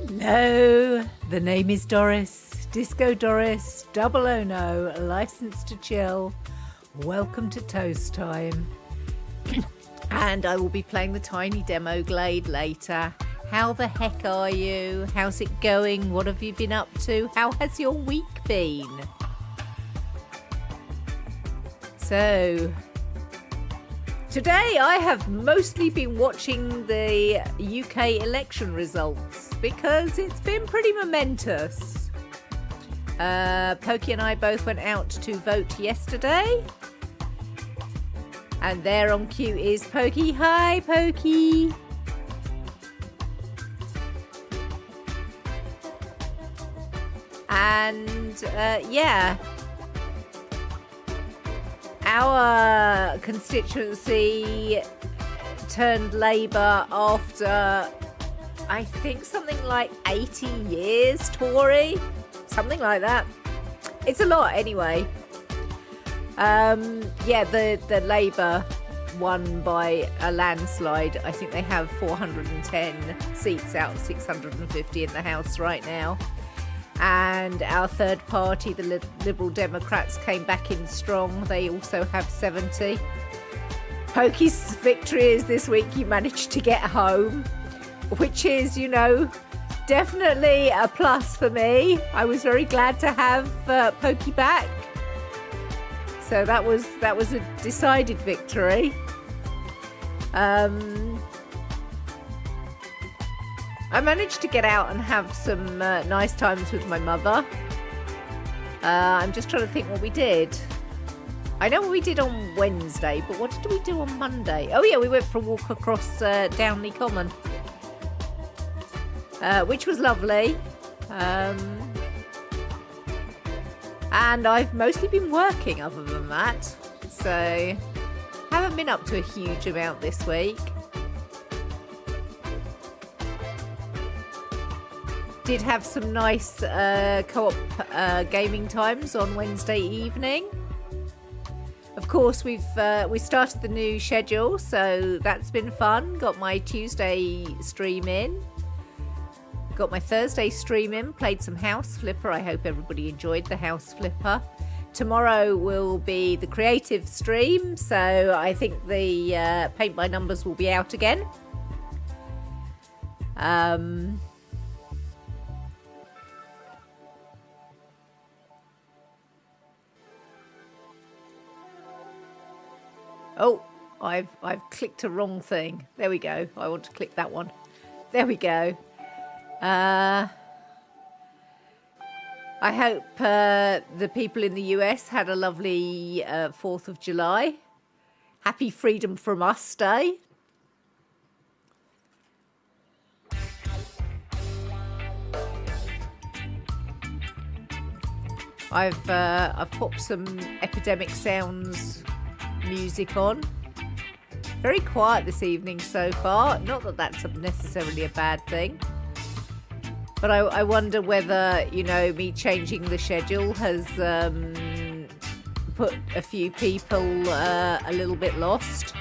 Hello, the name is Doris, Disco Doris, 009, licensed to chill. Welcome to Toast Time. And I will be playing the Tiny Glade later. How the heck are you? How's it going? What have you been up to? How has your week been? So, today I have mostly been watching the UK election results because it's been pretty momentous. Pokey and I both went out to vote yesterday. And there on cue is Pokey. Hi, Pokey. And yeah, our constituency turned Labour after, I think, something like 80 years Tory, something like that. It's a lot anyway. Yeah, the Labour won by a landslide. I think they have 410 seats out of 650 in the House right now. And our third party, the Liberal Democrats, came back in strong. They also have 70. Pokey's victory is this week you managed to get home, which is, you know, definitely a plus for me. I was very glad to have Pokey back. So that was a decided victory. I managed to get out and have some nice times with my mother. I'm just trying to think what we did. I know what we did on Wednesday, but what did we do on Monday? Oh yeah, we went for a walk across Downley Common, which was lovely. And I've mostly been working other than that. So haven't been up to a huge amount this week. Did have some nice co-op gaming times on Wednesday evening. Of course, we started the new schedule, so that's been fun. Got my Tuesday stream in. Got my Thursday stream in. Played some House Flipper. I hope everybody enjoyed the House Flipper. Tomorrow will be the creative stream, so I think the Paint by Numbers will be out again. Oh, I've clicked a wrong thing. There we go. I want to click that one. There we go. I hope the people in the US had a lovely 4th of July. Happy Freedom from Us Day. I've popped some Epidemic Sounds music on. Very quiet this evening so far. Not that that's necessarily a bad thing, but I wonder whether, you know, me changing the schedule has put a few people a little bit lost.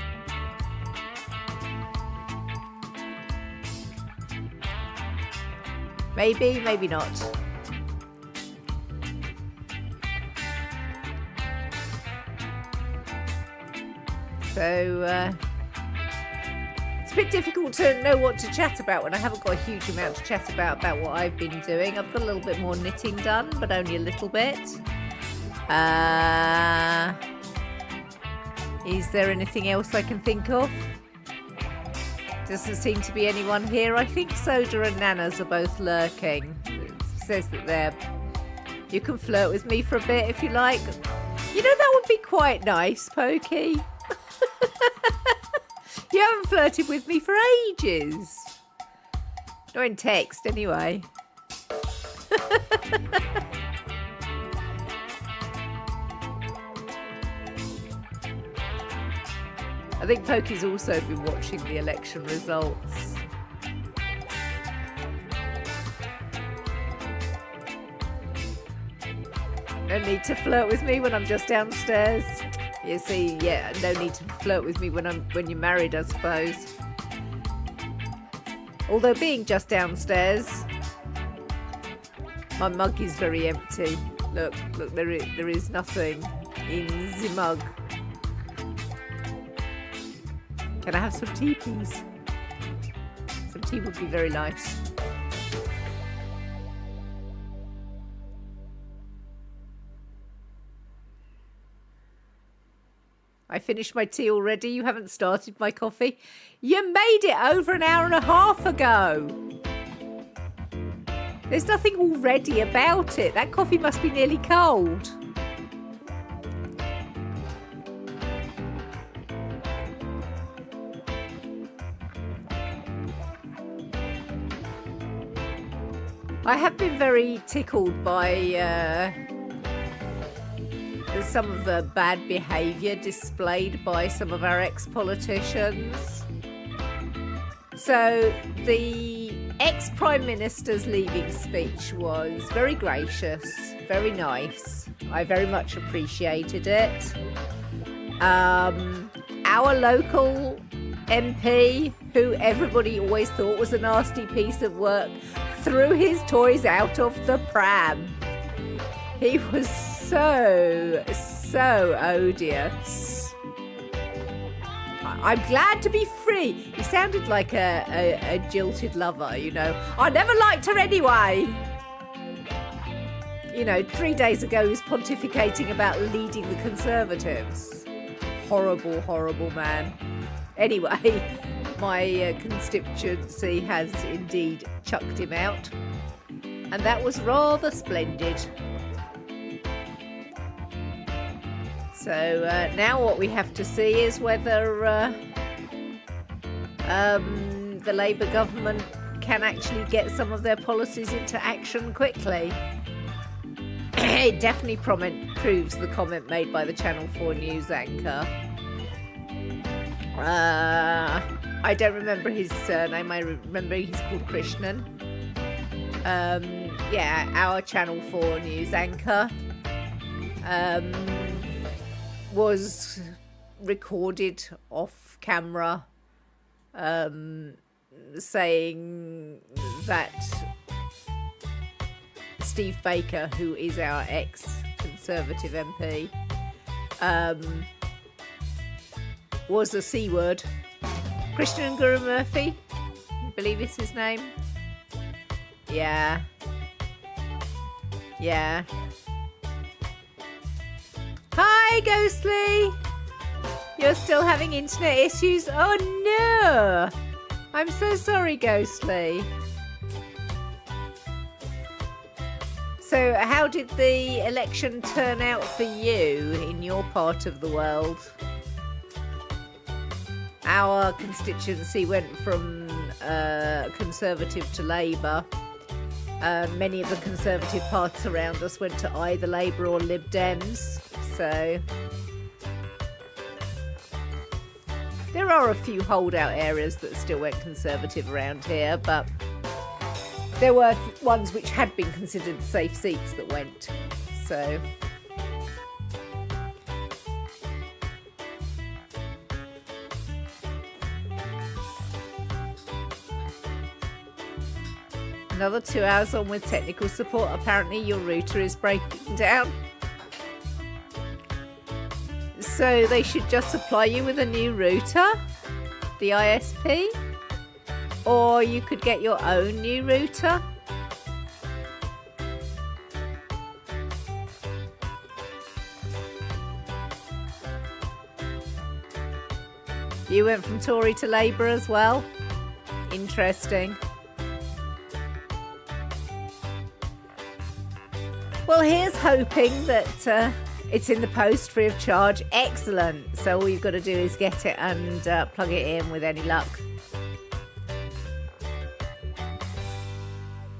Maybe, maybe not. So it's a bit difficult to know what to chat about when I haven't got a huge amount to chat about what I've been doing. I've got a little bit more knitting done, but only a little bit. Is there anything else I can think of? Doesn't seem to be anyone here. I think Soda and Nanas are both lurking. It says that you can flirt with me for a bit if you like. You know, that would be quite nice, Pokey. You haven't flirted with me for ages. Not in text, anyway. I think Pokey's also been watching the election results. No need to flirt with me when I'm just downstairs. You see, yeah, no need to flirt with me when you're married, I suppose. Although being just downstairs My mug is very empty. Look, there is nothing in the mug. Can I have some tea, please? Some tea would be very nice. I finished my tea already. You haven't started my coffee. You made it over an hour and a half ago. There's nothing already about it. That coffee must be nearly cold. I have been very tickled by some of the bad behaviour displayed by some of our ex-politicians. So the ex-Prime Minister's leaving speech was very gracious, very nice. I very much appreciated it. Our local MP, who everybody always thought was a nasty piece of work, threw his toys out of the pram. He was so odious. I'm glad to be free. He sounded like a jilted lover, you know. I never liked her anyway. You know, 3 days ago he was pontificating about leading the Conservatives. Horrible, horrible man. Anyway, my constituency has indeed chucked him out. And that was rather splendid. So now what we have to see is whether the Labour government can actually get some of their policies into action quickly. It definitely proves the comment made by the Channel 4 news anchor. I don't remember his surname. I remember he's called Krishnan. Yeah, our Channel 4 news anchor. Was recorded off camera saying that Steve Baker, who is our ex-Conservative MP, was a C word. Christian Guru Murphy, I believe it's his name. Yeah. Hi, Ghostly! You're still having internet issues? Oh no! I'm so sorry, Ghostly. So, how did the election turn out for you in your part of the world? Our constituency went from Conservative to Labour. Many of the Conservative parties around us went to either Labour or Lib Dems. So there are a few holdout areas that still went Conservative around here, but there were ones which had been considered safe seats that went. So another 2 hours on with technical support. Apparently your router is breaking down. So they should just supply you with a new router, the ISP, or you could get your own new router. You went from Tory to Labour as well? Interesting. Well, here's hoping that it's in the post free of charge. Excellent. So all you've got to do is get it and plug it in with any luck.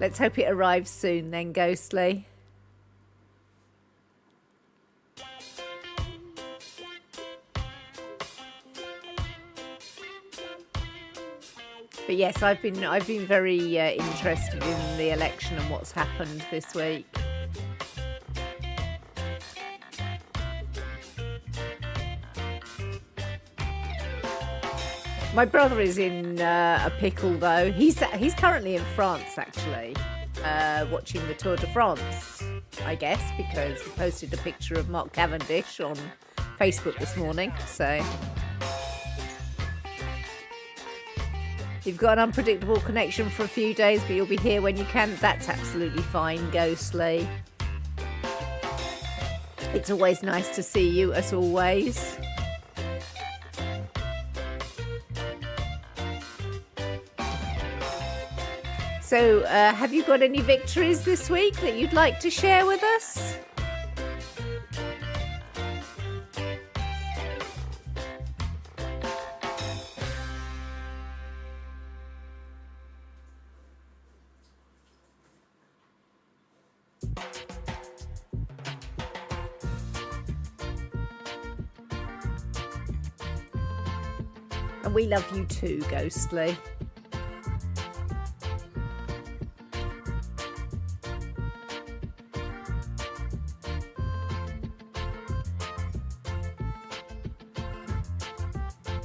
Let's hope it arrives soon then, Ghostly. But yes, I've been very interested in the election and what's happened this week. My brother is in a pickle though. He's currently in France actually. watching the Tour de France, I guess, because he posted a picture of Mark Cavendish on Facebook this morning. So you've got an unpredictable connection for a few days, but you'll be here when you can. That's absolutely fine, Ghostly. It's always nice to see you, as always. So, have you got any victories this week that you'd like to share with us? And we love you too, Ghostly.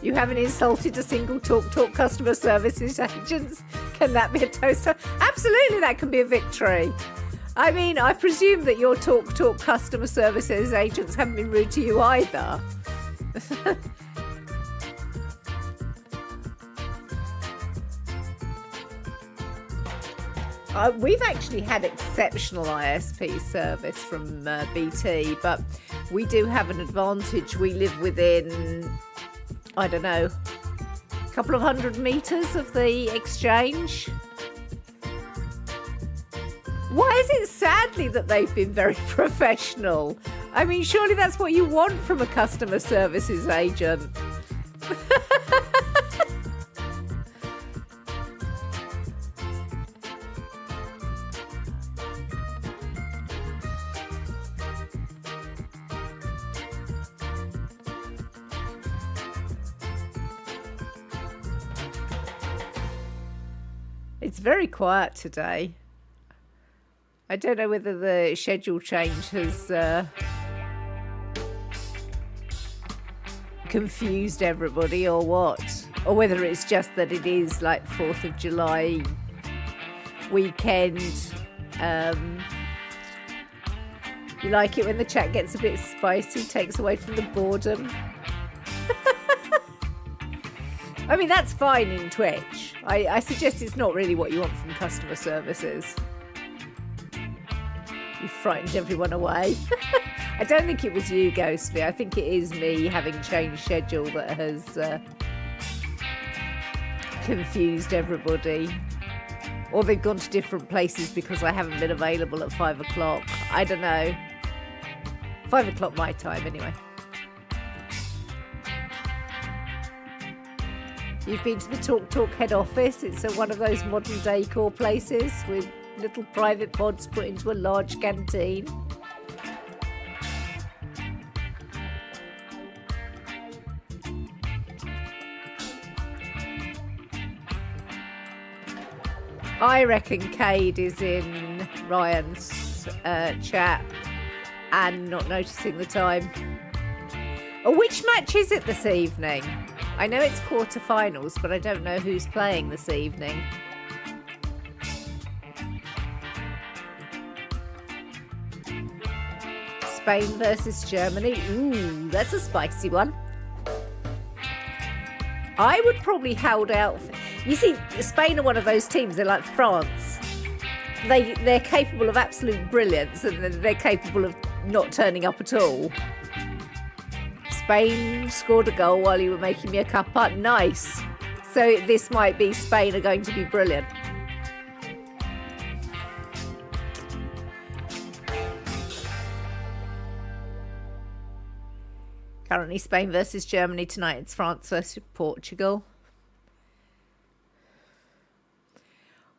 You haven't insulted a single TalkTalk customer services agents. Can that be a toaster? Absolutely, that can be a victory. I mean, I presume that your TalkTalk customer services agents haven't been rude to you either. We've actually had exceptional ISP service from BT, but we do have an advantage. We live within, I don't know, a couple of 100 metres of the exchange. Why is it sadly that they've been very professional? I mean, surely that's what you want from a customer services agent. It's very quiet today. I don't know whether the schedule change has confused everybody or what, or whether it's just that it is like 4th of July weekend. You like it when the chat gets a bit spicy, takes away from the boredom. I mean, that's fine in Twitch. I suggest it's not really what you want from customer services. You frightened everyone away. I don't think it was you, Ghostly. I think it is me having changed schedule that has confused everybody. Or they've gone to different places because I haven't been available at 5 o'clock. I don't know. 5 o'clock my time, anyway. You've been to the TalkTalk head office. It's one of those modern decor places with little private pods put into a large canteen. I reckon Cade is in Ryan's chat and not noticing the time. Which match is it this evening? I know it's quarterfinals, but I don't know who's playing this evening. Spain versus Germany. Ooh, that's a spicy one. I would probably hold out. You see, Spain are one of those teams. They're like France. They're capable of absolute brilliance, and then they're capable of not turning up at all. Spain scored a goal while you were making me a cuppa. Nice. So this might be Spain are going to be brilliant. Currently Spain versus Germany. Tonight it's France versus Portugal.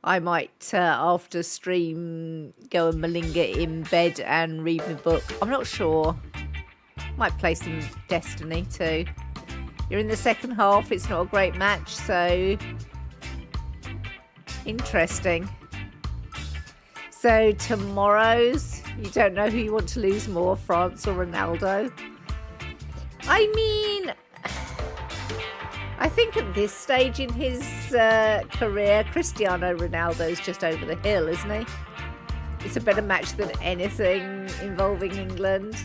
I might, after stream, go and malinga in bed and read my book. I'm not sure. Might play some Destiny too. You're in the second half. It's not a great match, so interesting. So tomorrow's, you don't know who you want to lose more, France or Ronaldo? I mean, I think at this stage in his career, Cristiano Ronaldo's just over the hill, isn't he? It's a better match than anything involving England.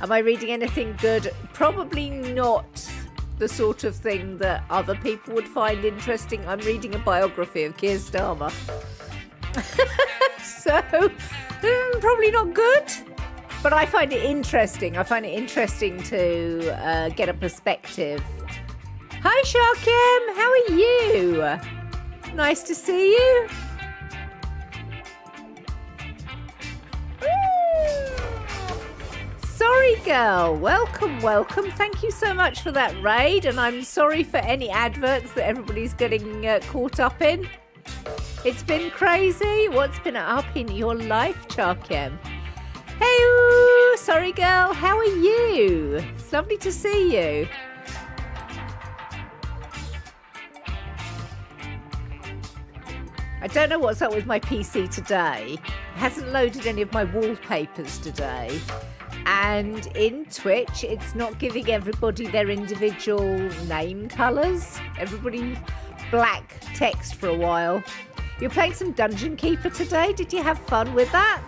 Am I reading anything good? Probably not the sort of thing that other people would find interesting. I'm reading a biography of Keir Starmer. So, probably not good. But I find it interesting. I find it interesting to get a perspective. Hi, Sharkim. How are you? Nice to see you. Sorry girl, welcome. Thank you so much for that raid, and I'm sorry for any adverts that everybody's getting caught up in. It's been crazy. What's been up in your life, Charkiem? Hey, sorry girl, how are you? It's lovely to see you. I don't know what's up with my PC today. It hasn't loaded any of my wallpapers today. And in Twitch, it's not giving everybody their individual name colours. Everybody black text for a while. You're playing some Dungeon Keeper today. Did you have fun with that?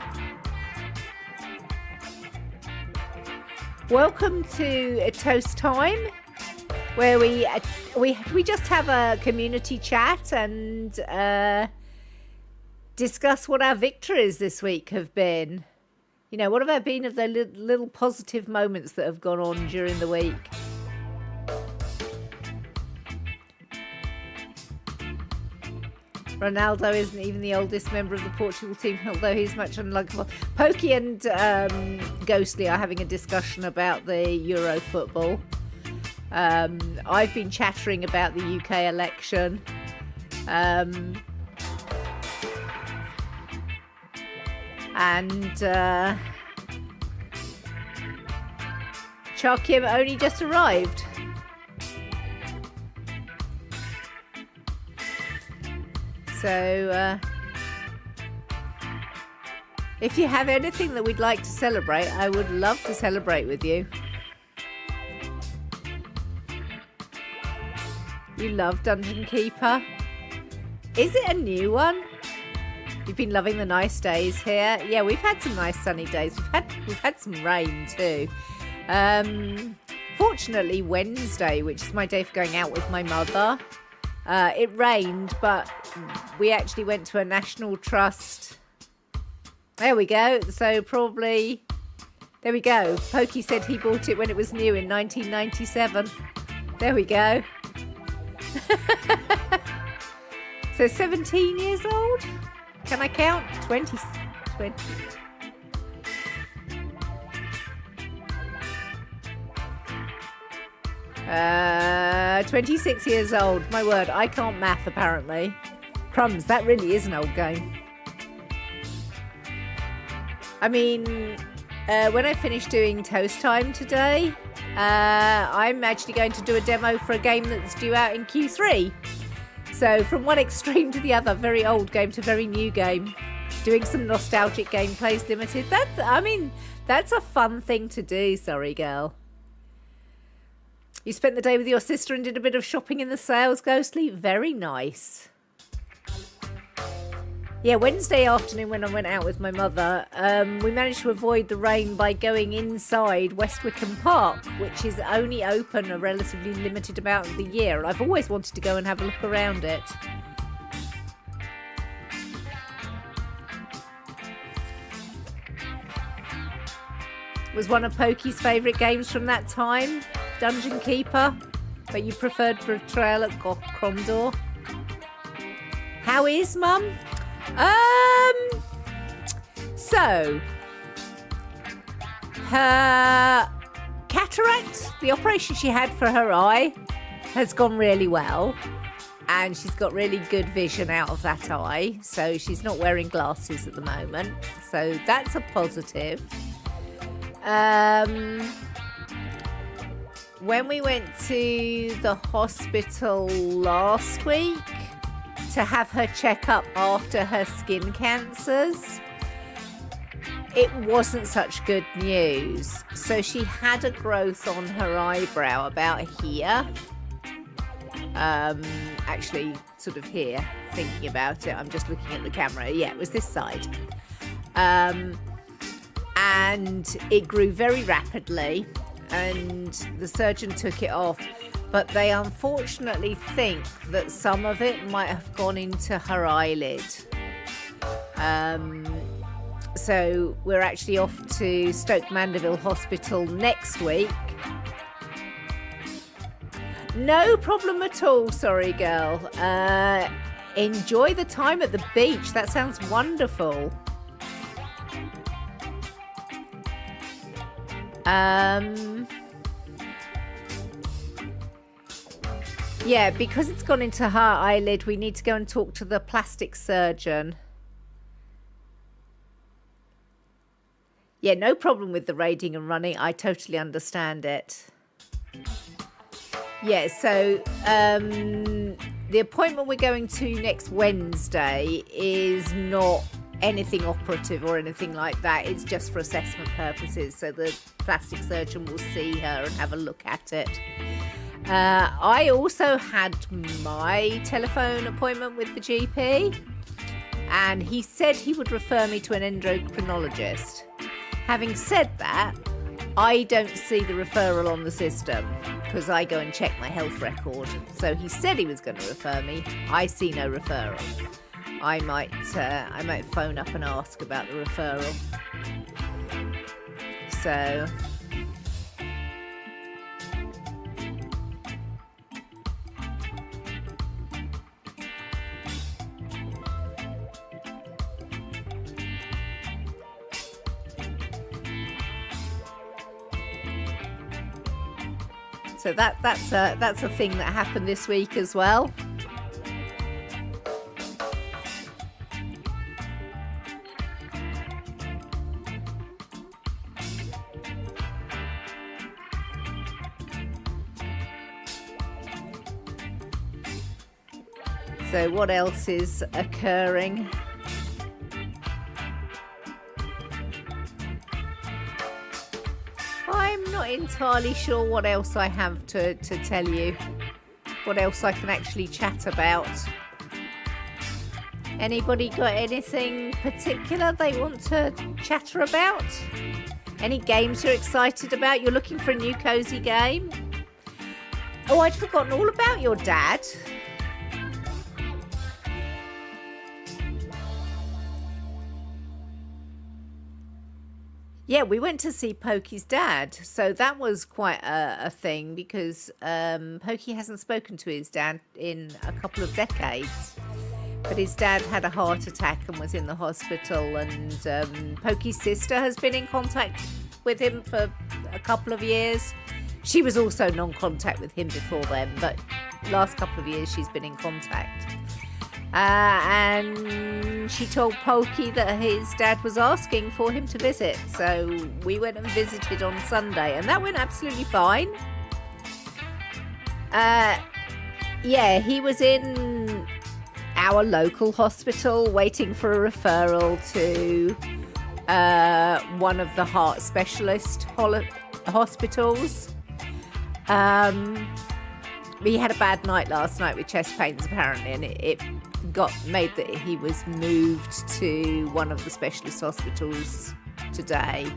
Welcome to Toast Time, where we just have a community chat and discuss what our victories this week have been. You know, what have there been of the little positive moments that have gone on during the week? Ronaldo isn't even the oldest member of the Portugal team, although he's much unlikable. Pokey and Ghostly are having a discussion about the Euro football. I've been chattering about the UK election. Charkim only just arrived. So, if you have anything that we'd like to celebrate, I would love to celebrate with you. You love Dungeon Keeper? Is it a new one? You've been loving the nice days here. Yeah, we've had some nice sunny days. We've had some rain too. Fortunately, Wednesday, which is my day for going out with my mother, it rained, but we actually went to a National Trust. There we go. So probably, there we go. Pokey said he bought it when it was new in 1997. There we go. So 17 years old? Can I count? 20. 26 years old. My word, I can't math apparently. Crumbs, that really is an old game. I mean, when I finish doing Toast Time today, I'm actually going to do a demo for a game that's due out in Q3. So from one extreme to the other, very old game to very new game. Doing some nostalgic gameplays limited. That's a fun thing to do, sorry girl. You spent the day with your sister and did a bit of shopping in the sales, Ghostly? Very nice. Yeah, Wednesday afternoon when I went out with my mother, we managed to avoid the rain by going inside West Wickham Park, which is only open a relatively limited amount of the year. And I've always wanted to go and have a look around it. Was one of Pokey's favourite games from that time, Dungeon Keeper, but you preferred Betrayal at Cromdor. How is Mum? So her cataract, the operation she had for her eye, has gone really well, and she's got really good vision out of that eye, so she's not wearing glasses at the moment, so that's a positive. When we went to the hospital last week to have her check up after her skin cancers, it wasn't such good news. So she had a growth on her eyebrow about here. Actually, sort of here, thinking about it. I'm just looking at the camera. Yeah, it was this side. And it grew very rapidly, and the surgeon took it off. But they unfortunately think that some of it might have gone into her eyelid. So we're actually off to Stoke Mandeville Hospital next week. No problem at all, sorry girl. Enjoy the time at the beach. That sounds wonderful. Yeah, because it's gone into her eyelid, we need to go and talk to the plastic surgeon. Yeah, no problem with the raiding and running. I totally understand it. Yeah, so the appointment we're going to next Wednesday is not anything operative or anything like that. It's just for assessment purposes. So the plastic surgeon will see her and have a look at it. I also had my telephone appointment with the GP, and he said he would refer me to an endocrinologist. Having said that, I don't see the referral on the system because I go and check my health record. So he said he was going to refer me. I see no referral. I might phone up and ask about the referral. So So that's a thing that happened this week as well. So what else is occurring? I'm not entirely sure what else I have to tell you. What else I can actually chat about. Anybody got anything particular they want to chatter about? Any games you're excited about? You're looking for a new cozy game? Oh, I'd forgotten all about your dad. Yeah, we went to see Pokey's dad, so that was quite a thing because Pokey hasn't spoken to his dad in a couple of decades. But his dad had a heart attack and was in the hospital, and Pokey's sister has been in contact with him for a couple of years. She was also non-contact with him before then, but last couple of years she's been in contact. And she told Pokey that his dad was asking for him to visit. So we went and visited on Sunday, and that went absolutely fine. Yeah, he was in our local hospital waiting for a referral to one of the heart specialist hospitals. He had a bad night last night with chest pains apparently, and it got made that he was moved to one of the specialist hospitals today.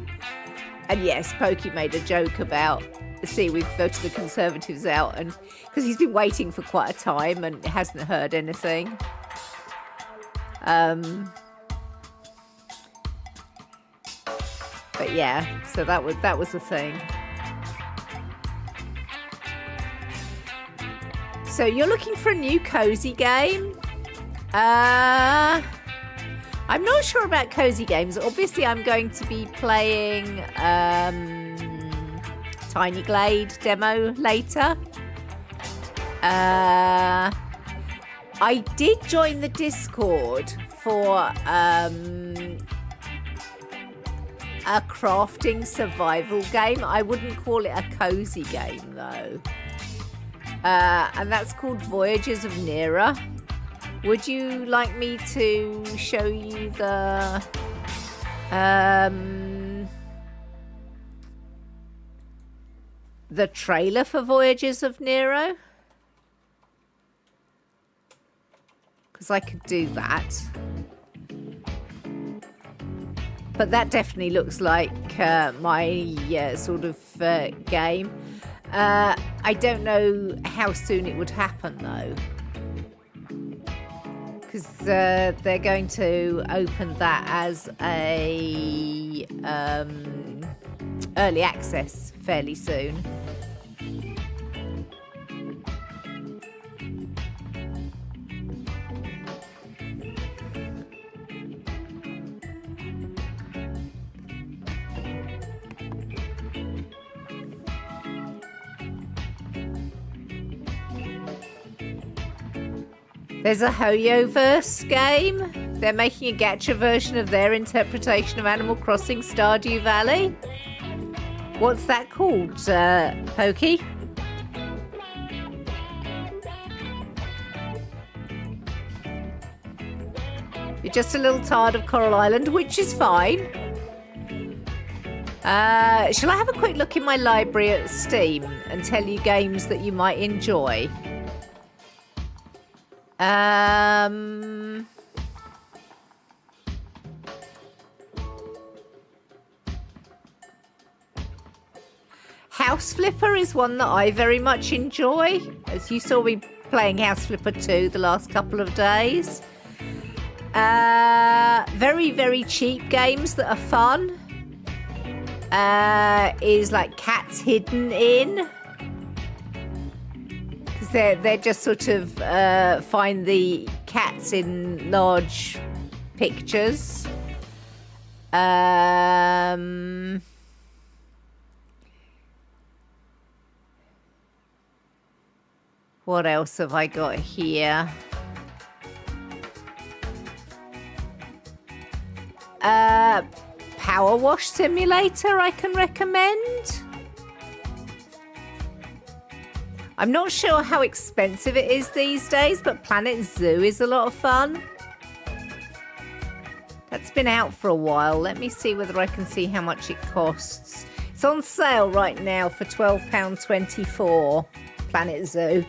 And yes, Pokey made a joke about, see, we voted the Conservatives out, and because he's been waiting for quite a time and hasn't heard anything. But yeah, so that was the thing. So you're looking for a new cozy game? I'm not sure about cozy games. Obviously, I'm going to be playing Tiny Glade demo later. I did join the Discord for a crafting survival game. I wouldn't call it a cozy game though. And that's called Voyages of Neera. Would you like me to show you the trailer for Voyages of Neera? because I could do that. But that definitely looks like my sort of game. I don't know how soon it would happen though, because they're going to open that as a early access fairly soon. There's a Hoyoverse game. They're making a gacha version of their interpretation of Animal Crossing Stardew Valley. What's that called, Pokey? You're just a little tired of Coral Island, which is fine. Shall I have a quick look in my library at Steam and tell you games that you might enjoy? House Flipper is one that I very much enjoy, as you saw me playing House Flipper 2 the last couple of days. Very, very cheap games that are fun is like Cats Hidden In. They're just sort of find the cats in large pictures. What else have I got here? Power Wash Simulator I can recommend. I'm not sure how expensive it is these days, but Planet Zoo is a lot of fun. That's been out for a while. Let me see whether I can see how much it costs. It's on sale right now for £12.24, Planet Zoo.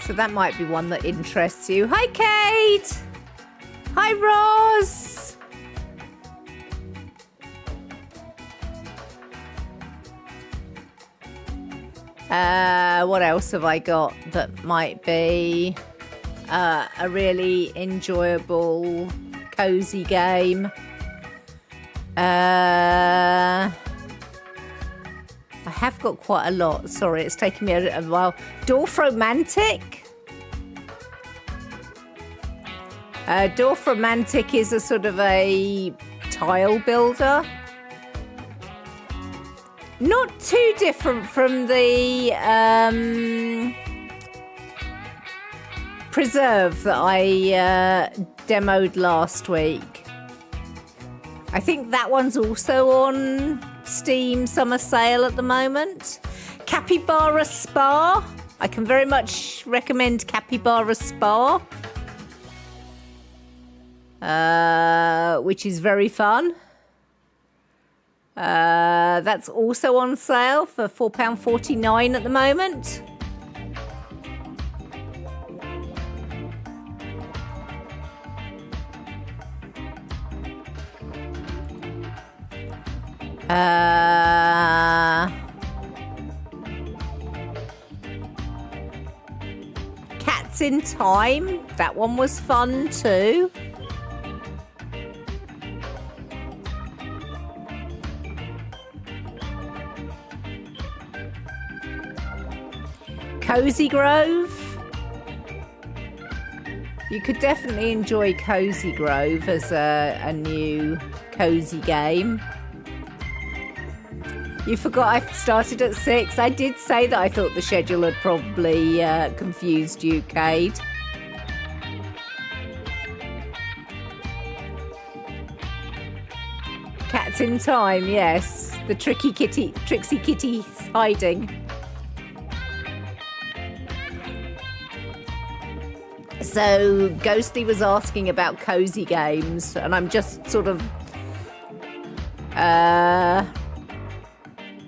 So that might be one that interests you. Hi, Kate. Hi, Roz. What else have I got that might be a really enjoyable, cozy game? I have got quite a lot. Sorry, it's taken me a while. Dorfromantic. Dorfromantic is a sort of a tile builder. Not too different from the Preserve that I demoed last week. I think that one's also on Steam summer sale at the moment. Capybara Spa. I can very much recommend Capybara Spa, which is very fun. That's also on sale for £4.49 at the moment. Cats in Time. That one was fun too. Cozy Grove. You could definitely enjoy Cozy Grove as a new cozy game. You forgot I started at 6. I did say that I thought the schedule had probably confused you, Cade. Cats in Time, yes. The Trixie Kitty hiding. So Ghostly was asking about cozy games, and I'm just sort of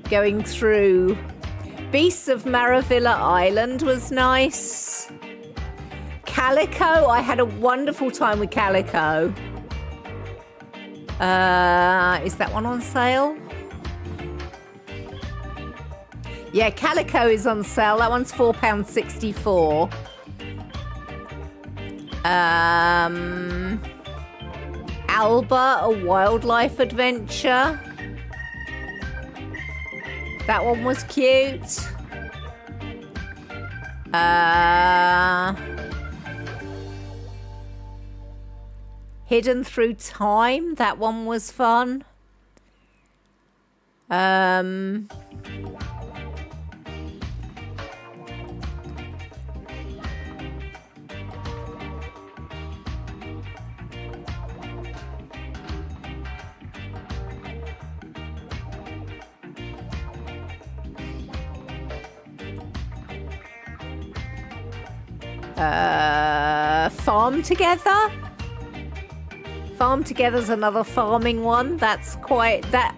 going through. Beasts of Maravilla Island was nice. Calico, I had a wonderful time with Calico. Is that one on sale? Yeah, Calico is on sale. That one's £4.64. Alba, a wildlife adventure. That one was cute. Hidden Through Time. That one was fun. Farm Together. Farm Together's another farming one. That's quite that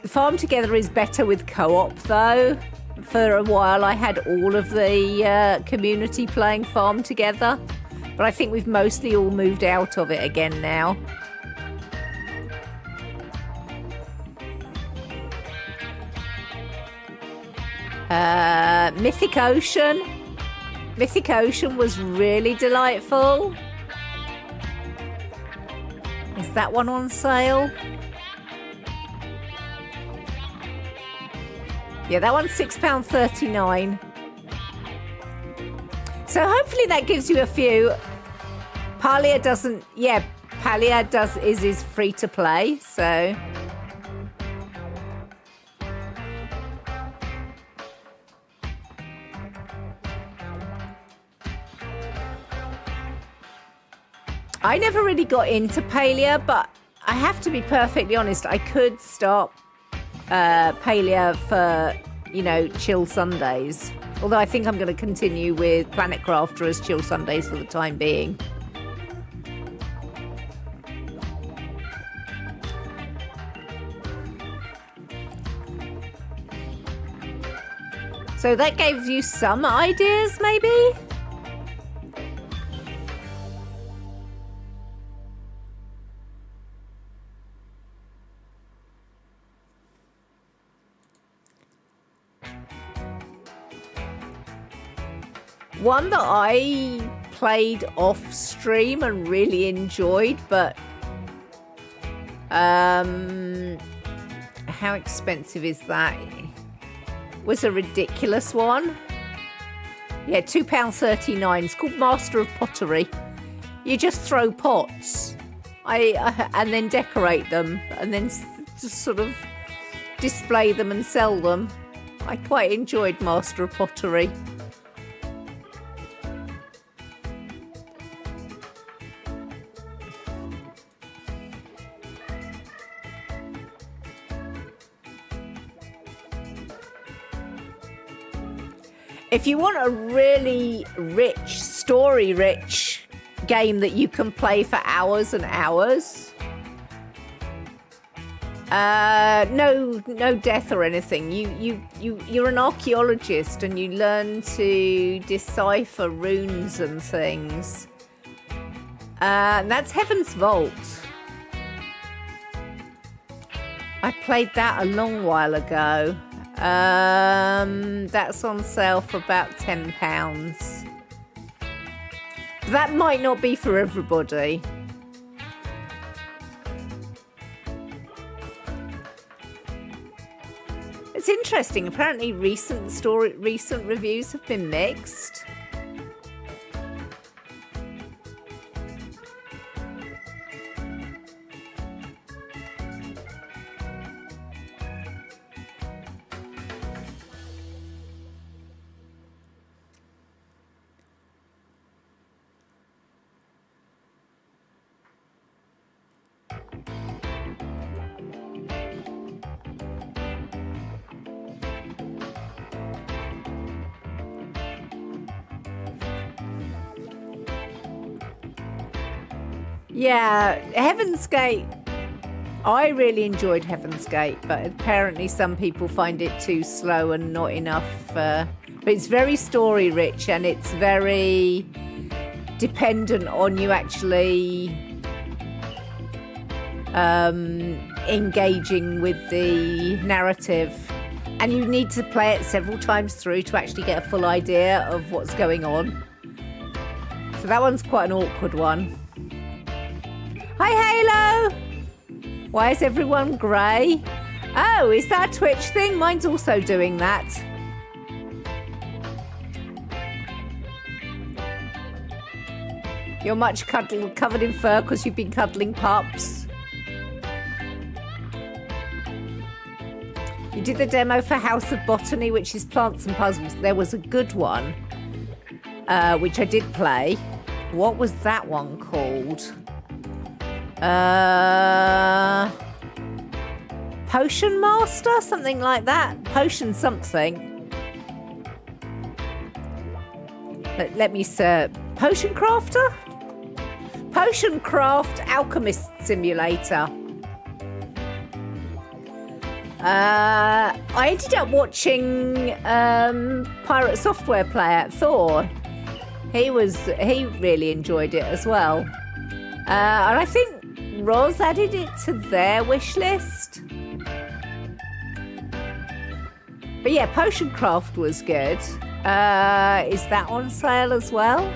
Farm Together is better with co-op though. For a while I had all of the community playing Farm Together, but I think we've mostly all moved out of it again now. Mythic Ocean. Mythic Ocean was really delightful. Is that one on sale? Yeah, that one's £6.39. So hopefully that gives you a few. Palia doesn't, yeah, Palia is free to play, so. I never really got into Palia, but I have to be perfectly honest, I could start Palia for, you know, chill Sundays. Although I think I'm going to continue with Planet Crafter as chill Sundays for the time being. So that gave you some ideas, maybe? One that I played off stream and really enjoyed, but how expensive is that? Was a ridiculous one. Yeah, £2.39. It's called Master of Pottery. You just throw pots, and then decorate them, and then just sort of display them and sell them. I quite enjoyed Master of Pottery. If you want a really rich, story-rich game that you can play for hours and hours, no death or anything. You're an archaeologist and you learn to decipher runes and things. And that's Heaven's Vault. I played that a long while ago. That's on sale for about £10. That might not be for everybody. It's interesting. Apparently recent reviews have been mixed. Yeah, Heaven's Gate. I really enjoyed Heaven's Gate, but apparently some people find it too slow and not enough. But it's very story rich, and it's very dependent on you actually engaging with the narrative. And you need to play it several times through to actually get a full idea of what's going on. So that one's quite an awkward one. Hi, Halo! Why is everyone grey? Oh, is that a Twitch thing? Mine's also doing that. You're much covered in fur because you've been cuddling pups. You did the demo for House of Botany, which is plants and puzzles. There was a good one, which I did play. What was that one called? Potion Master? Something like that. Potion something. Let me search. Potion Crafter? Potion Craft Alchemist Simulator. I ended up watching Pirate Software Player, Thor. He really enjoyed it as well. And I think Roz added it to their wish list. But yeah, Potion Craft was good. Is that on sale as well?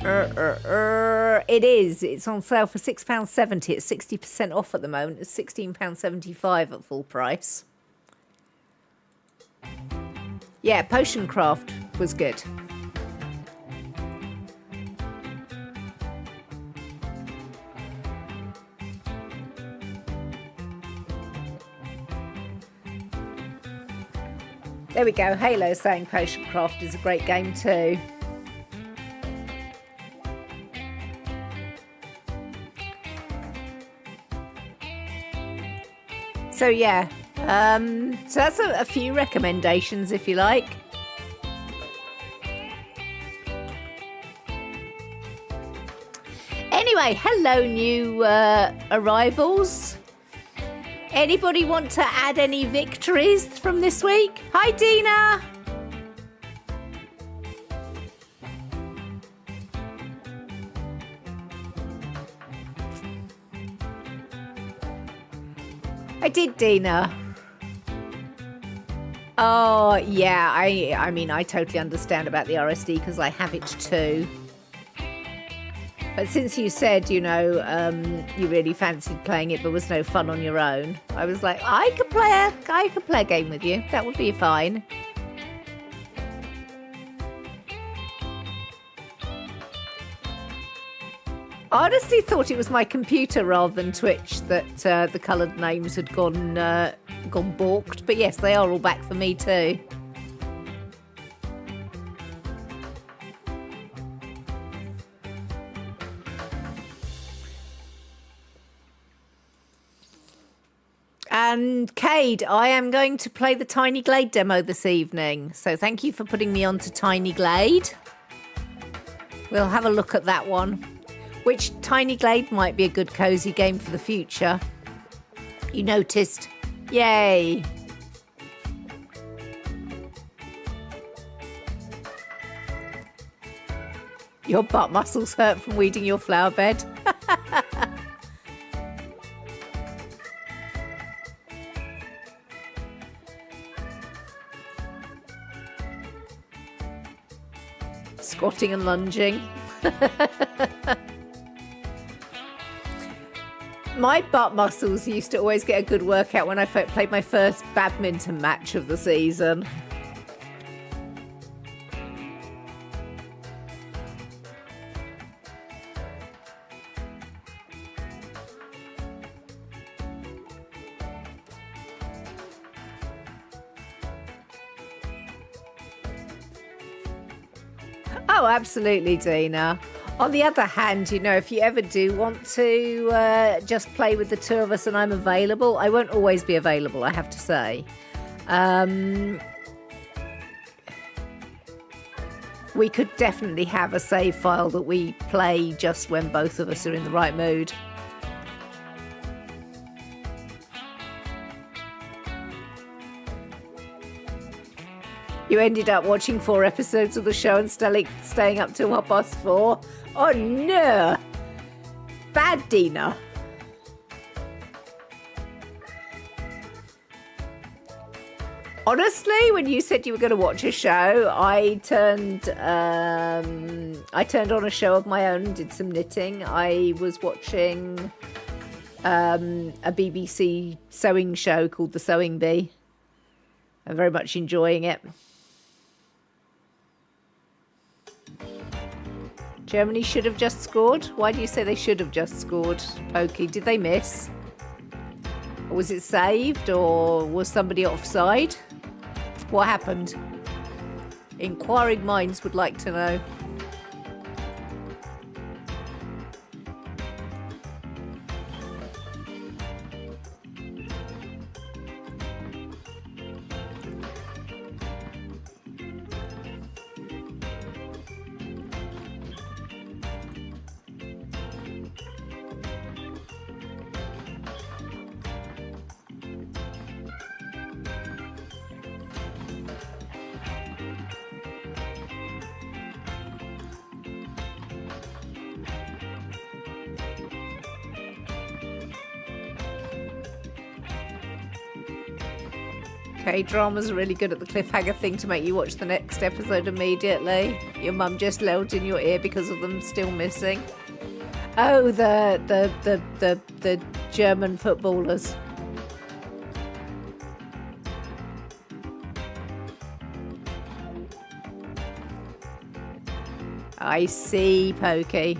It is. It's on sale for £6.70. It's 60% off at the moment. It's £16.75 at full price. Yeah, Potion Craft was good. There we go. Halo saying Potion Craft is a great game too. So yeah, so that's a few recommendations if you like. Anyway, hello new arrivals. Anybody want to add any victories from this week? Hi, Dina. I did, Dina. Oh, yeah. I mean, I totally understand about the RSD because I have it too. But since you said, you know, you really fancied playing it but was no fun on your own, I was like, I could play a game with you. That would be fine. I honestly thought it was my computer rather than Twitch that the coloured names had gone balked. But yes, they are all back for me too. And Cade, I am going to play the Tiny Glade demo this evening. So thank you for putting me on to Tiny Glade. We'll have a look at that one. Which Tiny Glade might be a good cozy game for the future. You noticed. Yay. Your butt muscles hurt from weeding your flower bed. Squatting and lunging. My butt muscles used to always get a good workout when I played my first badminton match of the season. Oh, absolutely, Dina. On the other hand, you know, if you ever do want to just play with the two of us and I'm available, I won't always be available, I have to say. We could definitely have a save file that we play just when both of us are in the right mood. You ended up watching 4 episodes of the show and staying up till 4:30. Oh no! Bad Dina. Honestly, when you said you were going to watch a show, I turned on a show of my own, did some knitting. I was watching a BBC sewing show called The Sewing Bee. I'm very much enjoying it. Germany should have just scored. Why do you say they should have just scored, Pokey? Did they miss? Or was it saved? Or was somebody offside? What happened? Inquiring minds would like to know. Okay, dramas are really good at the cliffhanger thing to make you watch the next episode immediately. Your mum just yelled in your ear because of them still missing. Oh, the German footballers. I see, Pokey.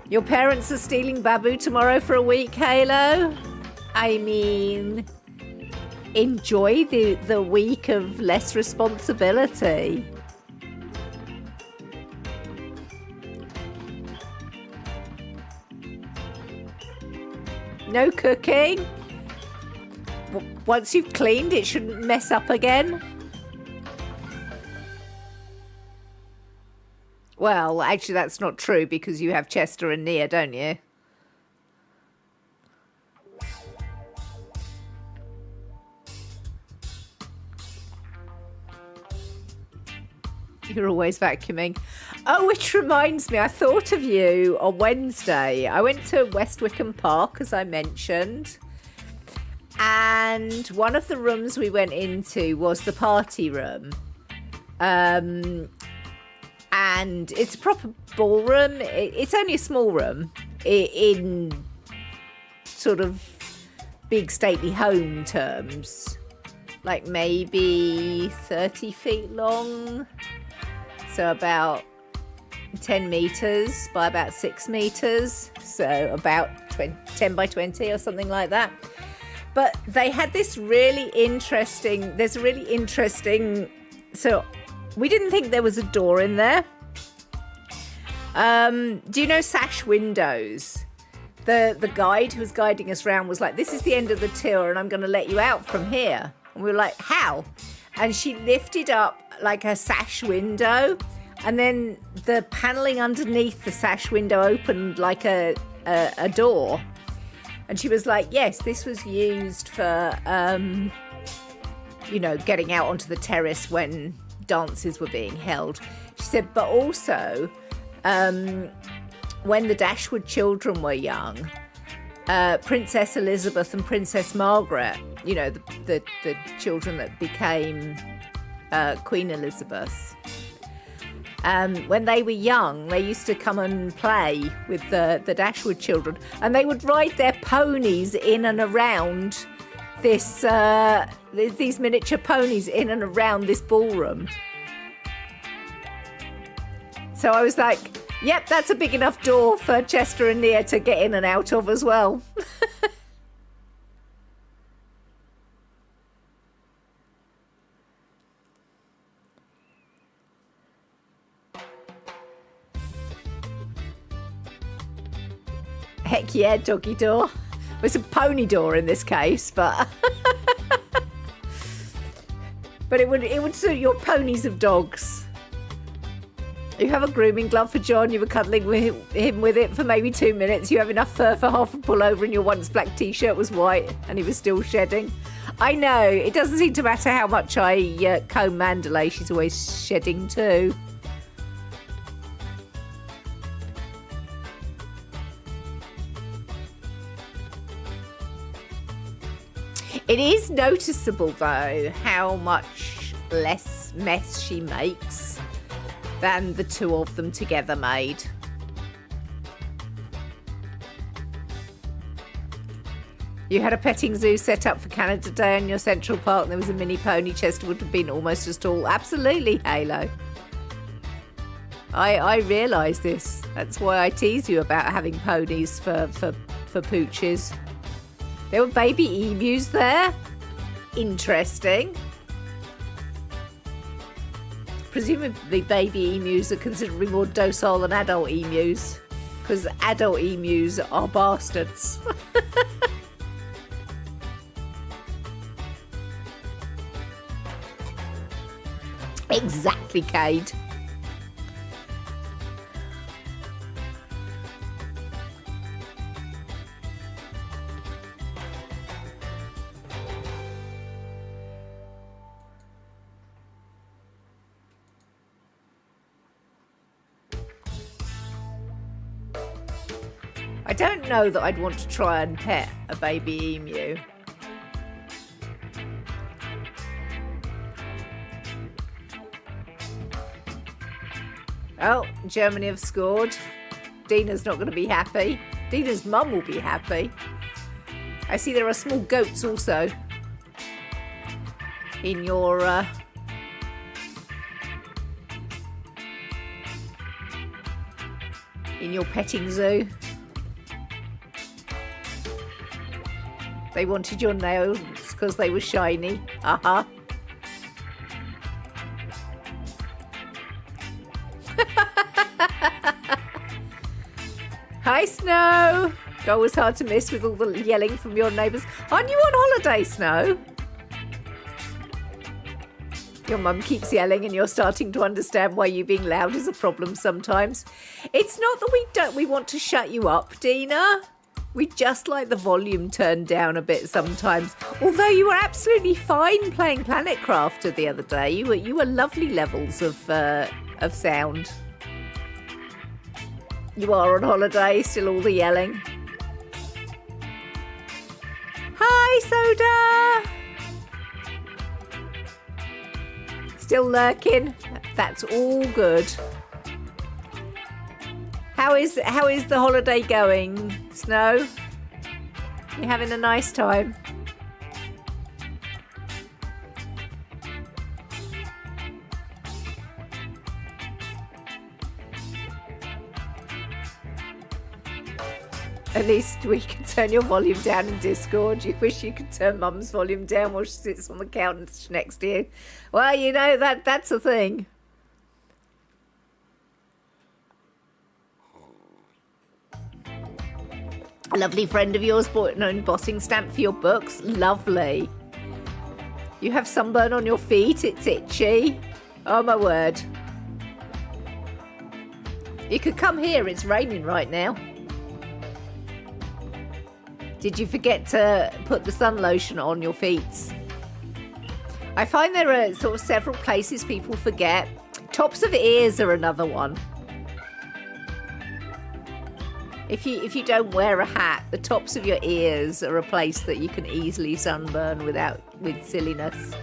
Your parents are stealing Babu tomorrow for a week, Halo? I mean, enjoy the week of less responsibility. No cooking? Once you've cleaned, it shouldn't mess up again? Well, actually, that's not true because you have Chester and Nia, don't you? You're always vacuuming. Oh, which reminds me, I thought of you on Wednesday. I went to West Wickham Park, as I mentioned. And one of the rooms we went into was the party room. And it's a proper ballroom. It's only a small room in sort of big stately home terms. Like maybe 30 feet long. So about 10 metres by about 6 metres. So about 10 by 20 or something like that. But they had this really interesting, so we didn't think there was a door in there. Do you know sash windows? The guide who was guiding us around was like, this is the end of the tour and I'm going to let you out from here. And we were like, how? And she lifted up like a sash window, and then the paneling underneath the sash window opened like a door. And she was like, yes, this was used for, getting out onto the terrace when dances were being held. She said, but also when the Dashwood children were young, Princess Elizabeth and Princess Margaret, you know, the children that became Queen Elizabeth. When they were young, they used to come and play with the Dashwood children, and they would ride their ponies in and around this these miniature ponies in and around this ballroom. So I was like, yep, that's a big enough door for Chester and Nia to get in and out of as well. Heck yeah, doggy door. It's a pony door in this case, but But it would suit your ponies of dogs. You have a grooming glove for John. You were cuddling with him with it for maybe 2 minutes. You have enough fur for half a pullover, and your once black t-shirt was white, and he was still shedding. I know, it doesn't seem to matter how much I comb Mandalay. She's always shedding too. It is noticeable, though, how much less mess she makes than the two of them together made. You had a petting zoo set up for Canada Day on your Central Park, and there was a mini pony. Chester would have been almost as tall. Absolutely, Halo. I realise this. That's why I tease you about having ponies for pooches. There were baby emus there. Interesting. Presumably baby emus are considerably more docile than adult emus, because adult emus are bastards. Exactly, Cade. I don't know that I'd want to try and pet a baby emu. Oh, Germany have scored. Dina's not going to be happy. Dina's mum will be happy. I see there are small goats also in your petting zoo. They wanted your nails because they were shiny. Uh-huh. Hi, Snow. Always hard to miss with all the yelling from your neighbours. Aren't you on holiday, Snow? Your mum keeps yelling and you're starting to understand why you being loud is a problem sometimes. It's not that we want to shut you up, Dina. We just like the volume turned down a bit sometimes. Although you were absolutely fine playing Planet Crafter the other day. You were lovely levels of sound. You are on holiday, still all the yelling. Hi, Soda! Still lurking? That's all good. How is the holiday going, Snow? You having a nice time? At least we can turn your volume down in Discord. You wish you could turn Mum's volume down while she sits on the couch next to you. Well, you know, that's a thing. A lovely friend of yours bought an embossing stamp for your books. Lovely. You have sunburn on your feet. It's itchy. Oh, my word. You could come here. It's raining right now. Did you forget to put the sun lotion on your feet? I find there are sort of several places people forget. Tops of ears are another one. If you don't wear a hat, the tops of your ears are a place that you can easily sunburn with silliness.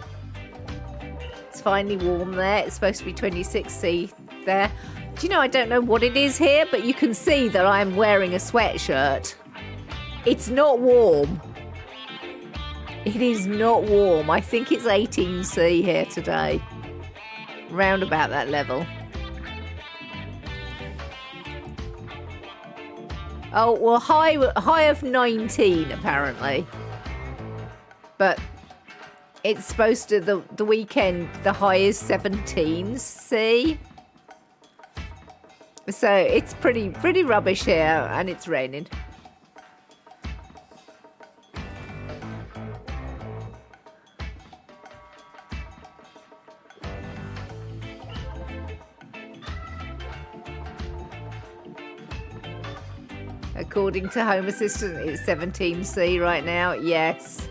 It's finally warm there. It's supposed to be 26°C there. Do you know, I don't know what it is here, but you can see that I'm wearing a sweatshirt. It's not warm. It is not warm. I think it's 18°C here today. Round about that level. Oh, well, high of 19 apparently. But it's supposed to, the weekend, the high is 17°C. So it's pretty rubbish here, and it's raining. According to Home Assistant, it's 17C right now. Yes.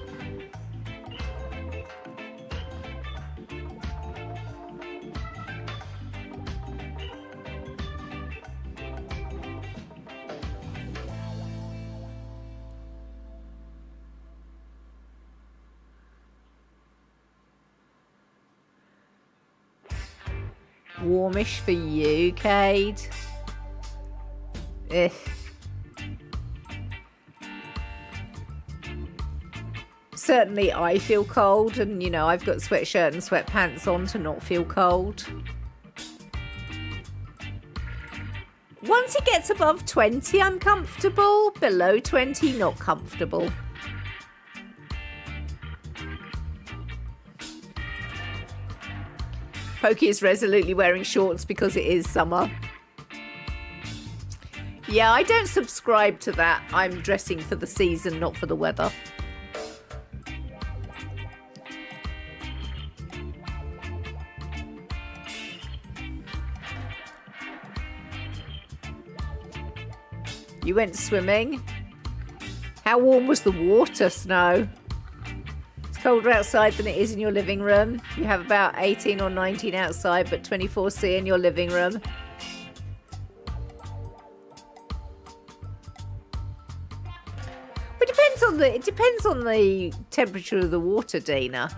Warmish for you, Cade. Certainly I feel cold, and you know, I've got sweatshirt and sweatpants on to not feel cold. Once it gets above 20, I'm comfortable. Below 20, not comfortable. Pokey is resolutely wearing shorts because it is summer. Yeah, I don't subscribe to that. I'm dressing for the season, not for the weather. You went swimming? How warm was the water, Snow? It's colder outside than it is in your living room. You have about 18 or 19 outside, but 24C in your living room. It depends on the temperature of the water, Dina.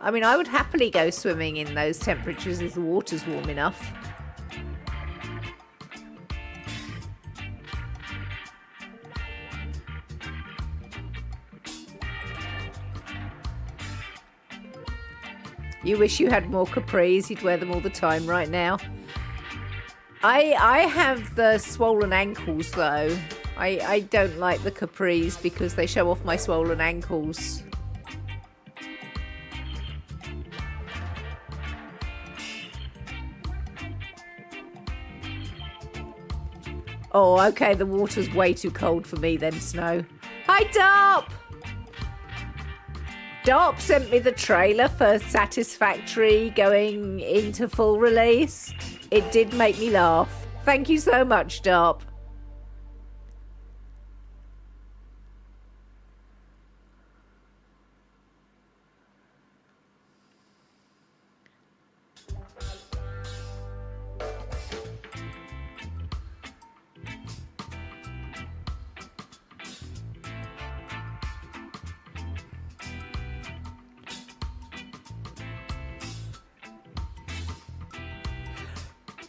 I mean, I would happily go swimming in those temperatures if the water's warm enough. You wish you had more capris. You'd wear them all the time right now. I have the swollen ankles, though. I don't like the capris because they show off my swollen ankles. Oh, okay, the water's way too cold for me then, Snow. Hi, Darp! Darp sent me the trailer for Satisfactory going into full release. It did make me laugh. Thank you so much, Darp.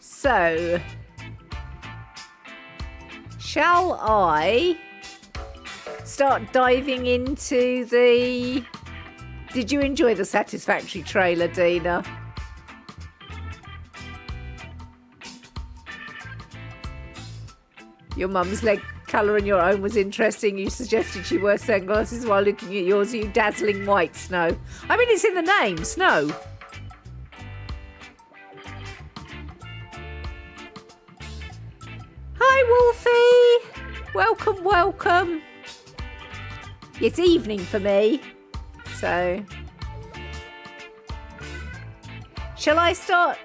So, shall I start diving into the... Did you enjoy the Satisfactory trailer, Dina? Your mum's leg colour and your own was interesting. You suggested she wear sunglasses while looking at yours. You dazzling white, Snow. I mean, it's in the name, Snow. Hi, Wolfie. Welcome, welcome. It's evening for me, so... Shall I start?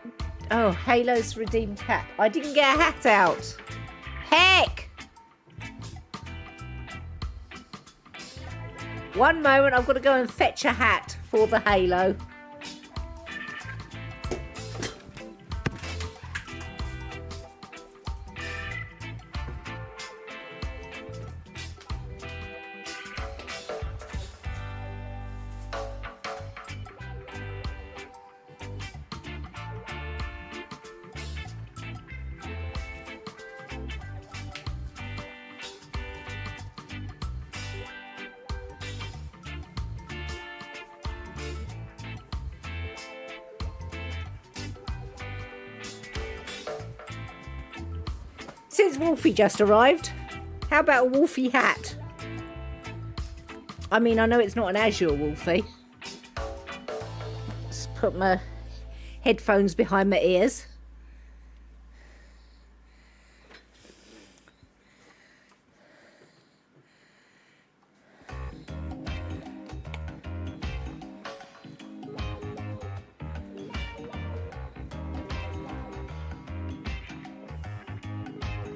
Oh, Halo's redeemed hat. I didn't get a hat out. Heck! One moment, I've got to go and fetch a hat for the Halo. Since Wolfie just arrived, how about a Wolfie hat? I mean, I know it's not an Azure Wolfie. Let's put my headphones behind my ears.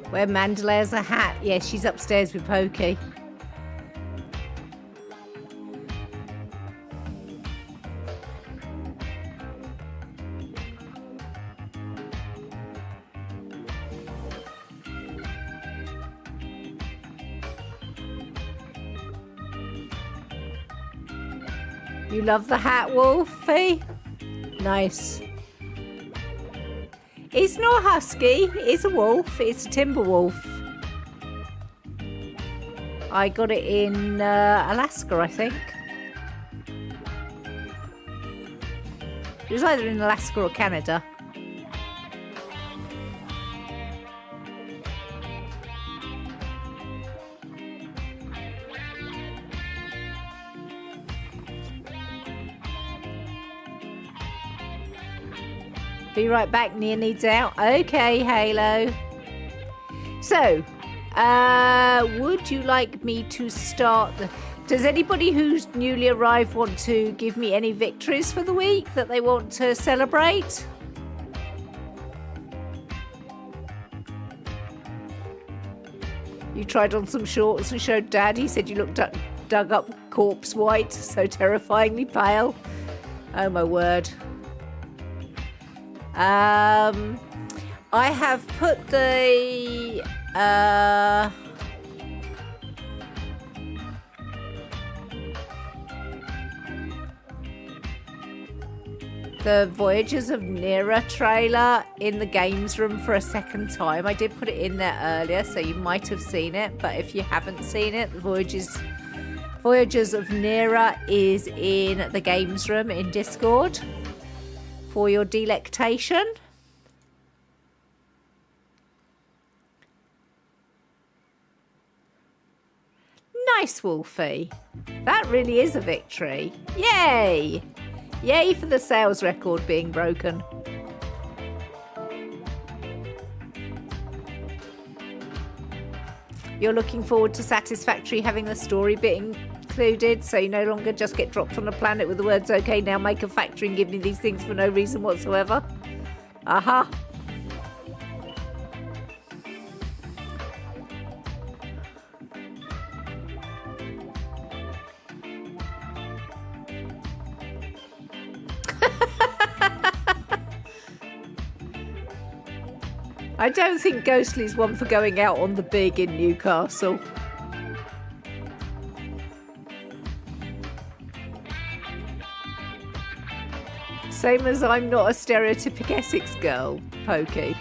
Where Mandalay has a hat. Yeah, she's upstairs with Pokey. You love the hat, Wolfie? Nice. It's not a husky, it's a wolf. It's a timber wolf. I got it in Alaska, I think. It was either in Alaska or Canada. Be right back, Nia needs out. Okay, Halo. So, would you like me to start Does anybody who's newly arrived want to give me any victories for the week that they want to celebrate? You tried on some shorts and showed Dad. He said you looked dug up corpse white, so terrifyingly pale. Oh my word. I have put the Voyages of Neera trailer in the games room for a second time. I did put it in there earlier, so you might have seen it, but if you haven't seen it, the Voyages of Neera is in the games room in Discord for your delectation. Nice, Wolfie. That really is a victory. Yay! Yay for the sales record being broken. You're looking forward to Satisfactory having the story bit included, so you no longer just get dropped on a planet with the words, okay, now make a factory and give me these things for no reason whatsoever. Aha. I don't think Ghostly's one for going out on the big in Newcastle. Same as I'm not a stereotypic Essex girl, Pokey.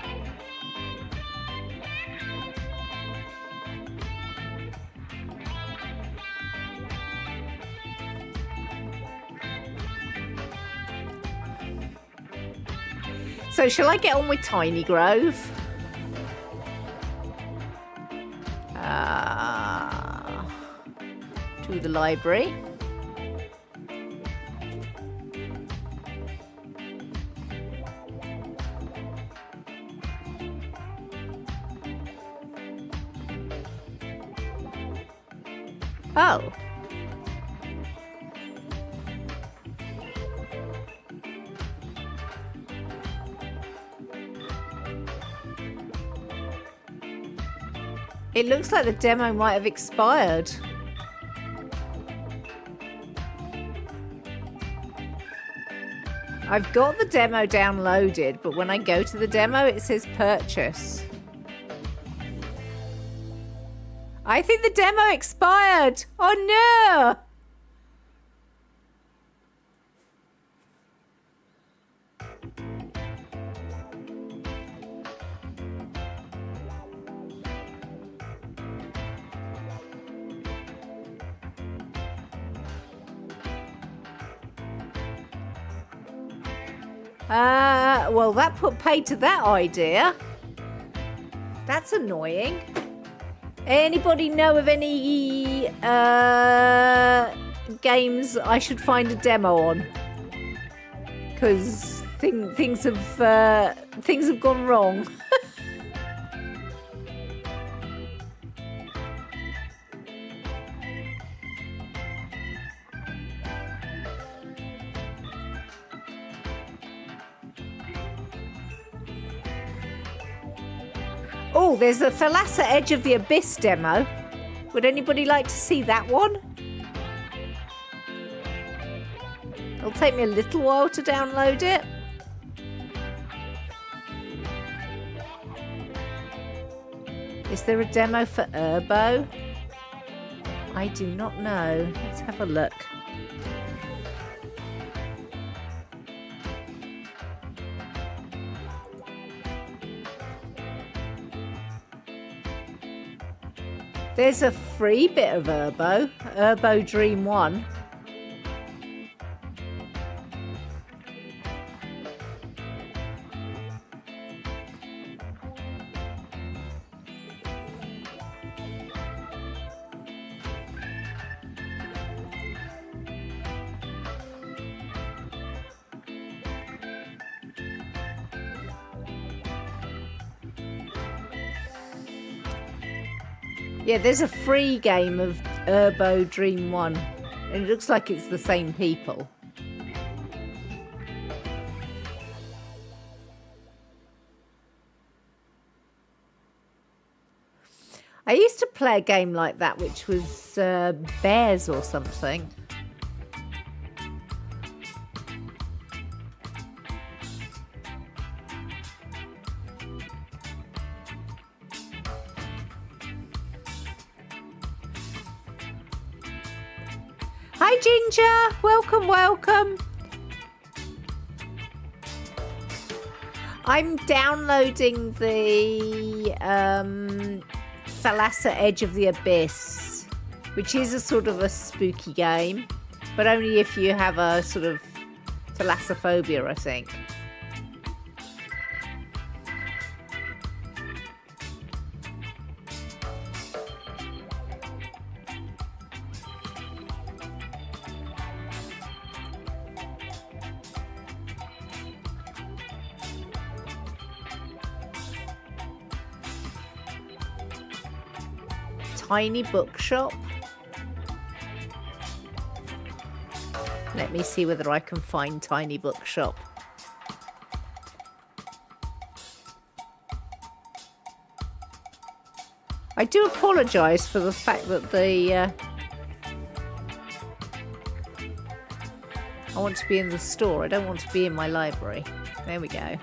So shall I get on with Tiny Grove? To the library. Oh. It looks like the demo might have expired. I've got the demo downloaded, but when I go to the demo, it says purchase. I think the demo expired. Oh no! Well, that put paid to that idea. That's annoying. Anybody know of any games I should find a demo on? Because things have gone wrong. Oh, there's a Thalassa Edge of the Abyss demo. Would anybody like to see that one? It'll take me a little while to download it. Is there a demo for Urbo? I do not know. Let's have a look. There's a free bit of Urbo, Urbo Dream 1. Yeah, there's a free game of Urbo Dream 1, and it looks like it's the same people. I used to play a game like that, which was Bears or something. Hi Ginger, welcome, welcome. I'm downloading the Thalassa Edge of the Abyss, which is a sort of a spooky game, but only if you have a sort of thalassophobia, I think. Tiny Bookshop. Let me see whether I can find Tiny Bookshop. I do apologise for the fact that I want to be in the store. I don't want to be in my library. There we go.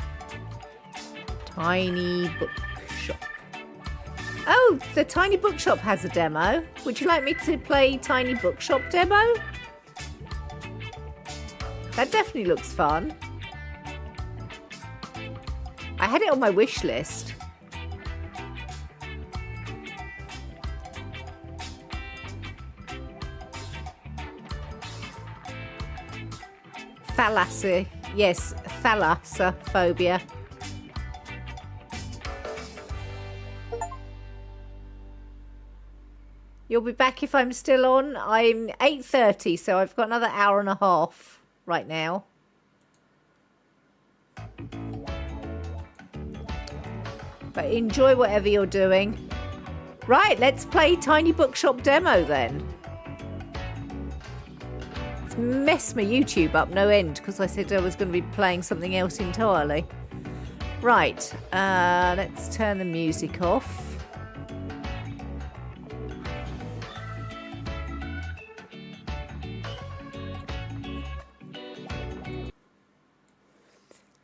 Tiny Bookshop. Oh, the Tiny Bookshop has a demo. Would you like me to play Tiny Bookshop demo? That definitely looks fun. I had it on my wish list. Thalassi. Yes, thalassophobia. You'll be back if I'm still on. I'm 8:30, so I've got another hour and a half right now. But enjoy whatever you're doing. Right, let's play Tiny Bookshop demo then. It's messed my YouTube up no end because I said I was going to be playing something else entirely. Right, let's turn the music off.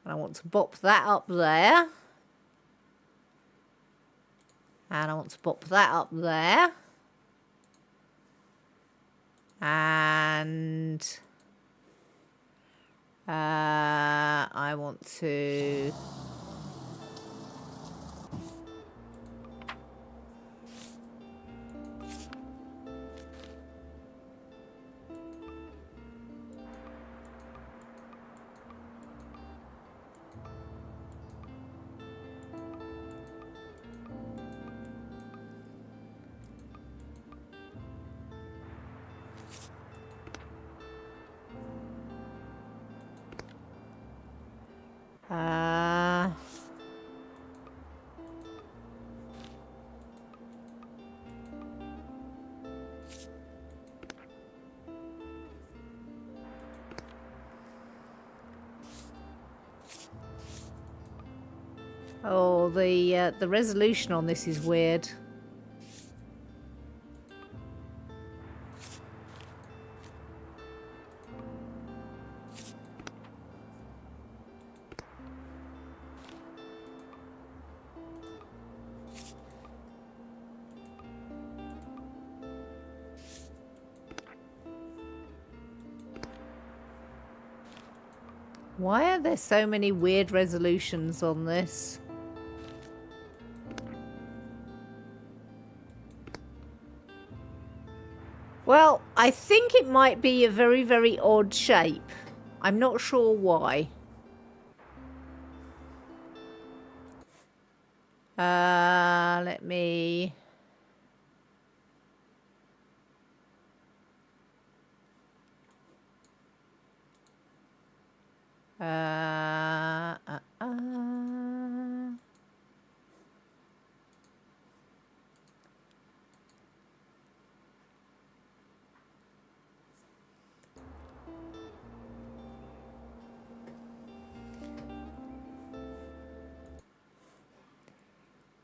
I want to bop that up there. And I want to bop that up there. And I want to... Oh, the resolution on this is weird. Why are there so many weird resolutions on this? Well, I think it might be a very, very odd shape. I'm not sure why. Let me...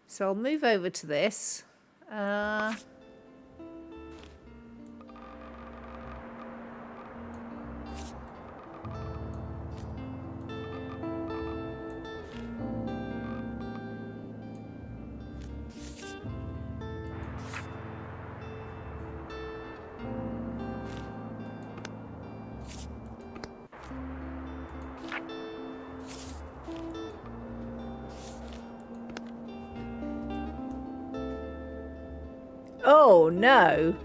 So I'll move over to this. Oh, no.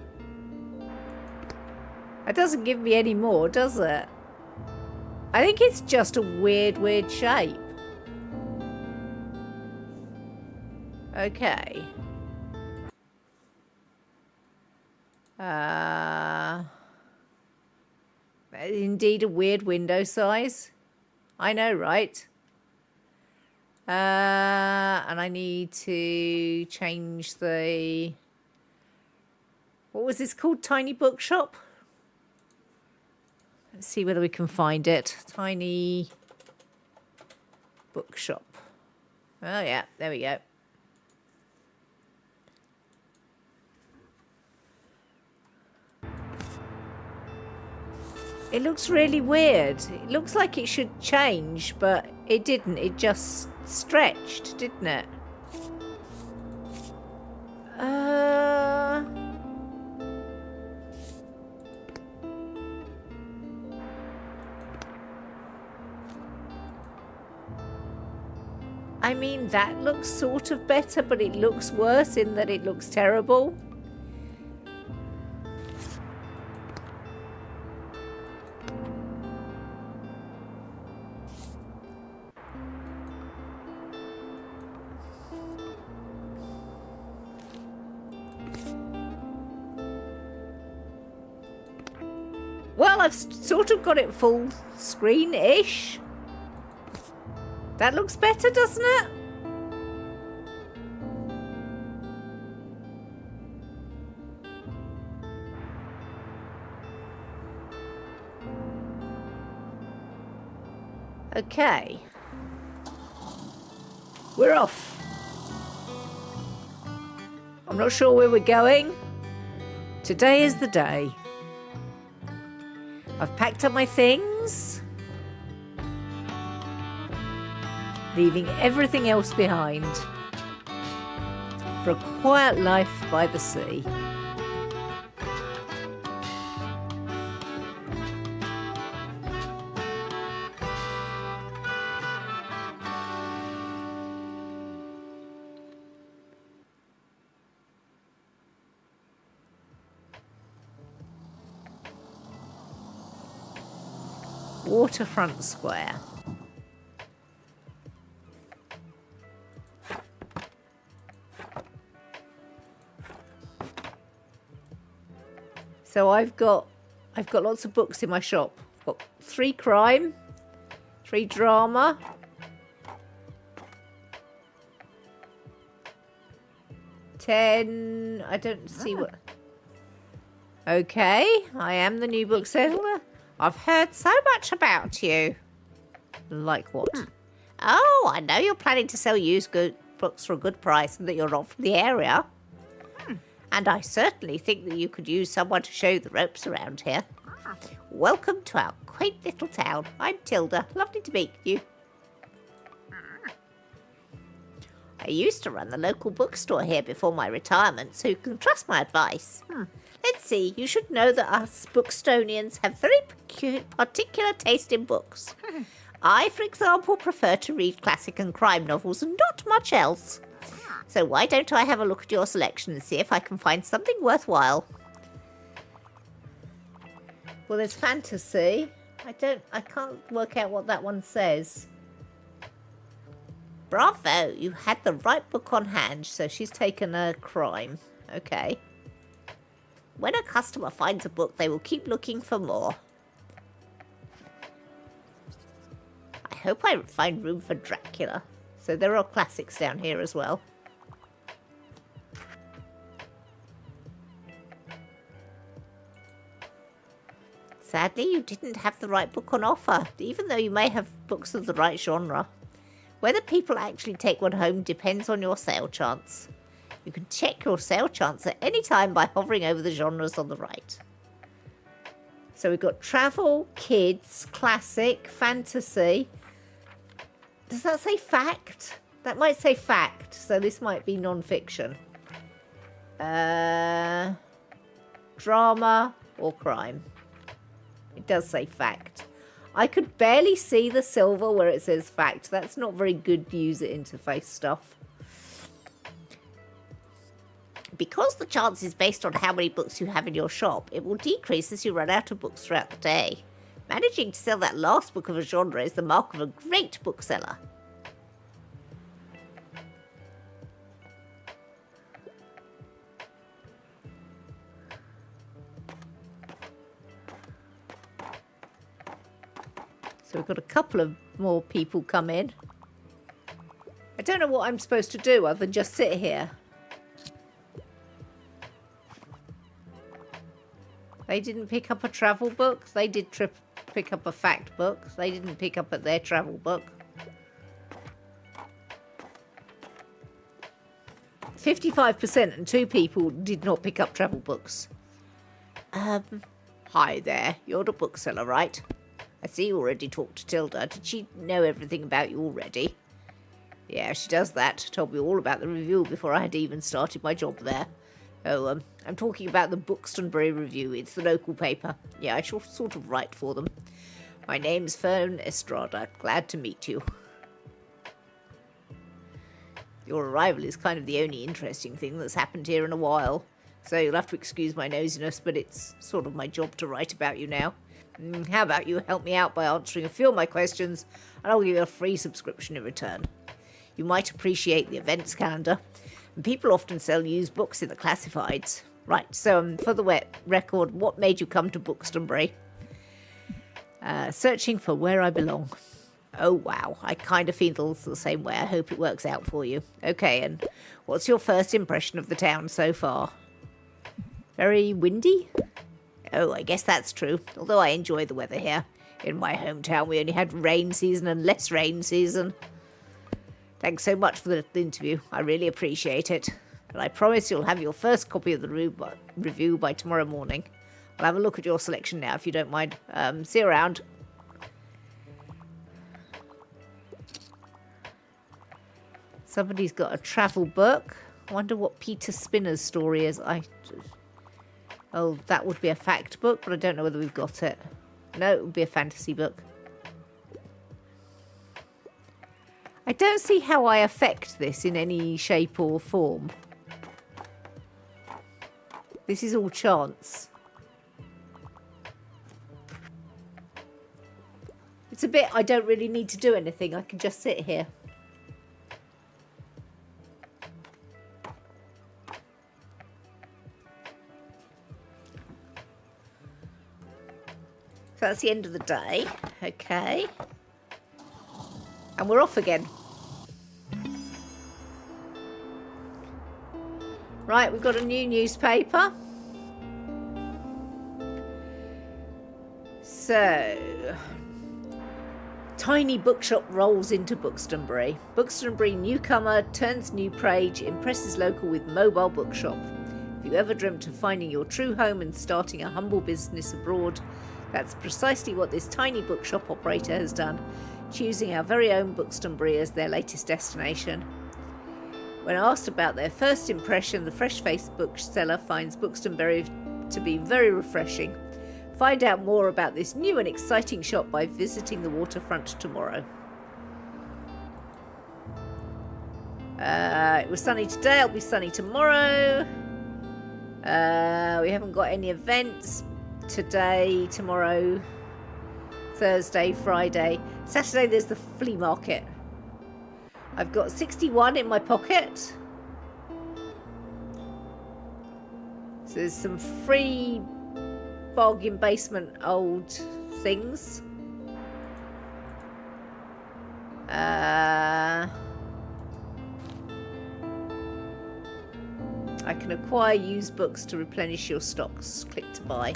That doesn't give me any more, does it? I think it's just a weird, weird shape. Okay. Indeed a weird window size. I know, right? And I need to change the... What was this called? Tiny Bookshop? Let's see whether we can find it. Tiny Bookshop. Oh, yeah. There we go. It looks really weird. It looks like it should change, but it didn't. It just stretched, didn't it? I mean, that looks sort of better, but it looks worse in that it looks terrible. Well, I've sort of got it full screen-ish. That looks better, doesn't it? Okay. We're off. I'm not sure where we're going. Today is the day. I've packed up my things, leaving everything else behind for a quiet life by the sea. Waterfront Square. So I've got lots of books in my shop. I've got 3 crime, 3 drama, 10. I don't see what. Okay, I am the new bookseller. I've heard so much about you. Like what? Oh, I know you're planning to sell used books for a good price and that you're not from the area. And I certainly think that you could use someone to show you the ropes around here. Welcome to our quaint little town. I'm Tilda. Lovely to meet you. I used to run the local bookstore here before my retirement, so you can trust my advice. Let's see, you should know that us Bookstonians have very particular taste in books. I, for example, prefer to read classic and crime novels and not much else. So why don't I have a look at your selection and see if I can find something worthwhile? Well, there's fantasy. I can't work out what that one says. Bravo, you had the right book on hand, so she's taken a crime. Okay. When a customer finds a book, they will keep looking for more. I hope I find room for Dracula. So there are classics down here as well. Sadly, you didn't have the right book on offer, even though you may have books of the right genre. Whether people actually take one home depends on your sale chance. You can check your sale chance at any time by hovering over the genres on the right. So we've got travel, kids, classic, fantasy. Does that say fact? That might say fact, so this might be non-fiction. Drama or crime. It does say fact. I could barely see the silver where it says fact. That's not very good user interface stuff. Because the chance is based on how many books you have in your shop, it will decrease as you run out of books throughout the day. Managing to sell that last book of a genre is the mark of a great bookseller. So we've got a couple of more people come in. I don't know what I'm supposed to do other than just sit here. They didn't pick up a travel book. They did pick up a fact book. They didn't pick up their travel book. 55% and 2 people did not pick up travel books. Hi there. You're the bookseller, right? I see you already talked to Tilda. Did she know everything about you already? Yeah, she does that. Told me all about the review before I had even started my job there. Oh, I'm talking about the Buxtonbury Review. It's the local paper. Yeah, I shall sort of write for them. My name's Fern Estrada. Glad to meet you. Your arrival is kind of the only interesting thing that's happened here in a while. So you'll have to excuse my nosiness, but it's sort of my job to write about you now. How about you help me out by answering a few of my questions, and I'll give you a free subscription in return. You might appreciate the events calendar. And people often sell used books in the classifieds. Right, so for the record, what made you come to Buxtonbury? Searching for where I belong. Oh, wow, I kind of feel the same way. I hope it works out for you. Okay, and what's your first impression of the town so far? Very windy? Oh, I guess that's true, although I enjoy the weather here. In my hometown, we only had rain season and less rain season. Thanks so much for the interview. I really appreciate it. And I promise you'll have your first copy of the review by tomorrow morning. I'll have a look at your selection now, if you don't mind. See you around. Somebody's got a travel book. I wonder what Peter Spinner's story is. Oh, that would be a fact book, but I don't know whether we've got it. No, it would be a fantasy book. I don't see how I affect this in any shape or form. This is all chance. It's a bit, I don't really need to do anything. I can just sit here. So that's the end of the day. Okay. And we're off again. Right, we've got a new newspaper. So, Tiny bookshop rolls into Buxtonbury. Buxtonbury newcomer turns new page, impresses local with mobile bookshop. If you ever dreamt of finding your true home and starting a humble business abroad, that's precisely what this tiny bookshop operator has done, choosing our very own Buxtonbury as their latest destination. When asked about their first impression, the fresh-faced bookseller finds Buxtonbury to be very refreshing. Find out more about this new and exciting shop by visiting the waterfront tomorrow. It was sunny today, it'll be sunny tomorrow. We haven't got any events today, tomorrow, Thursday, Friday. Saturday there's the flea market. I've got 61 in my pocket. So there's some free bargain basement old things. I can acquire used books to replenish your stocks. Click to buy.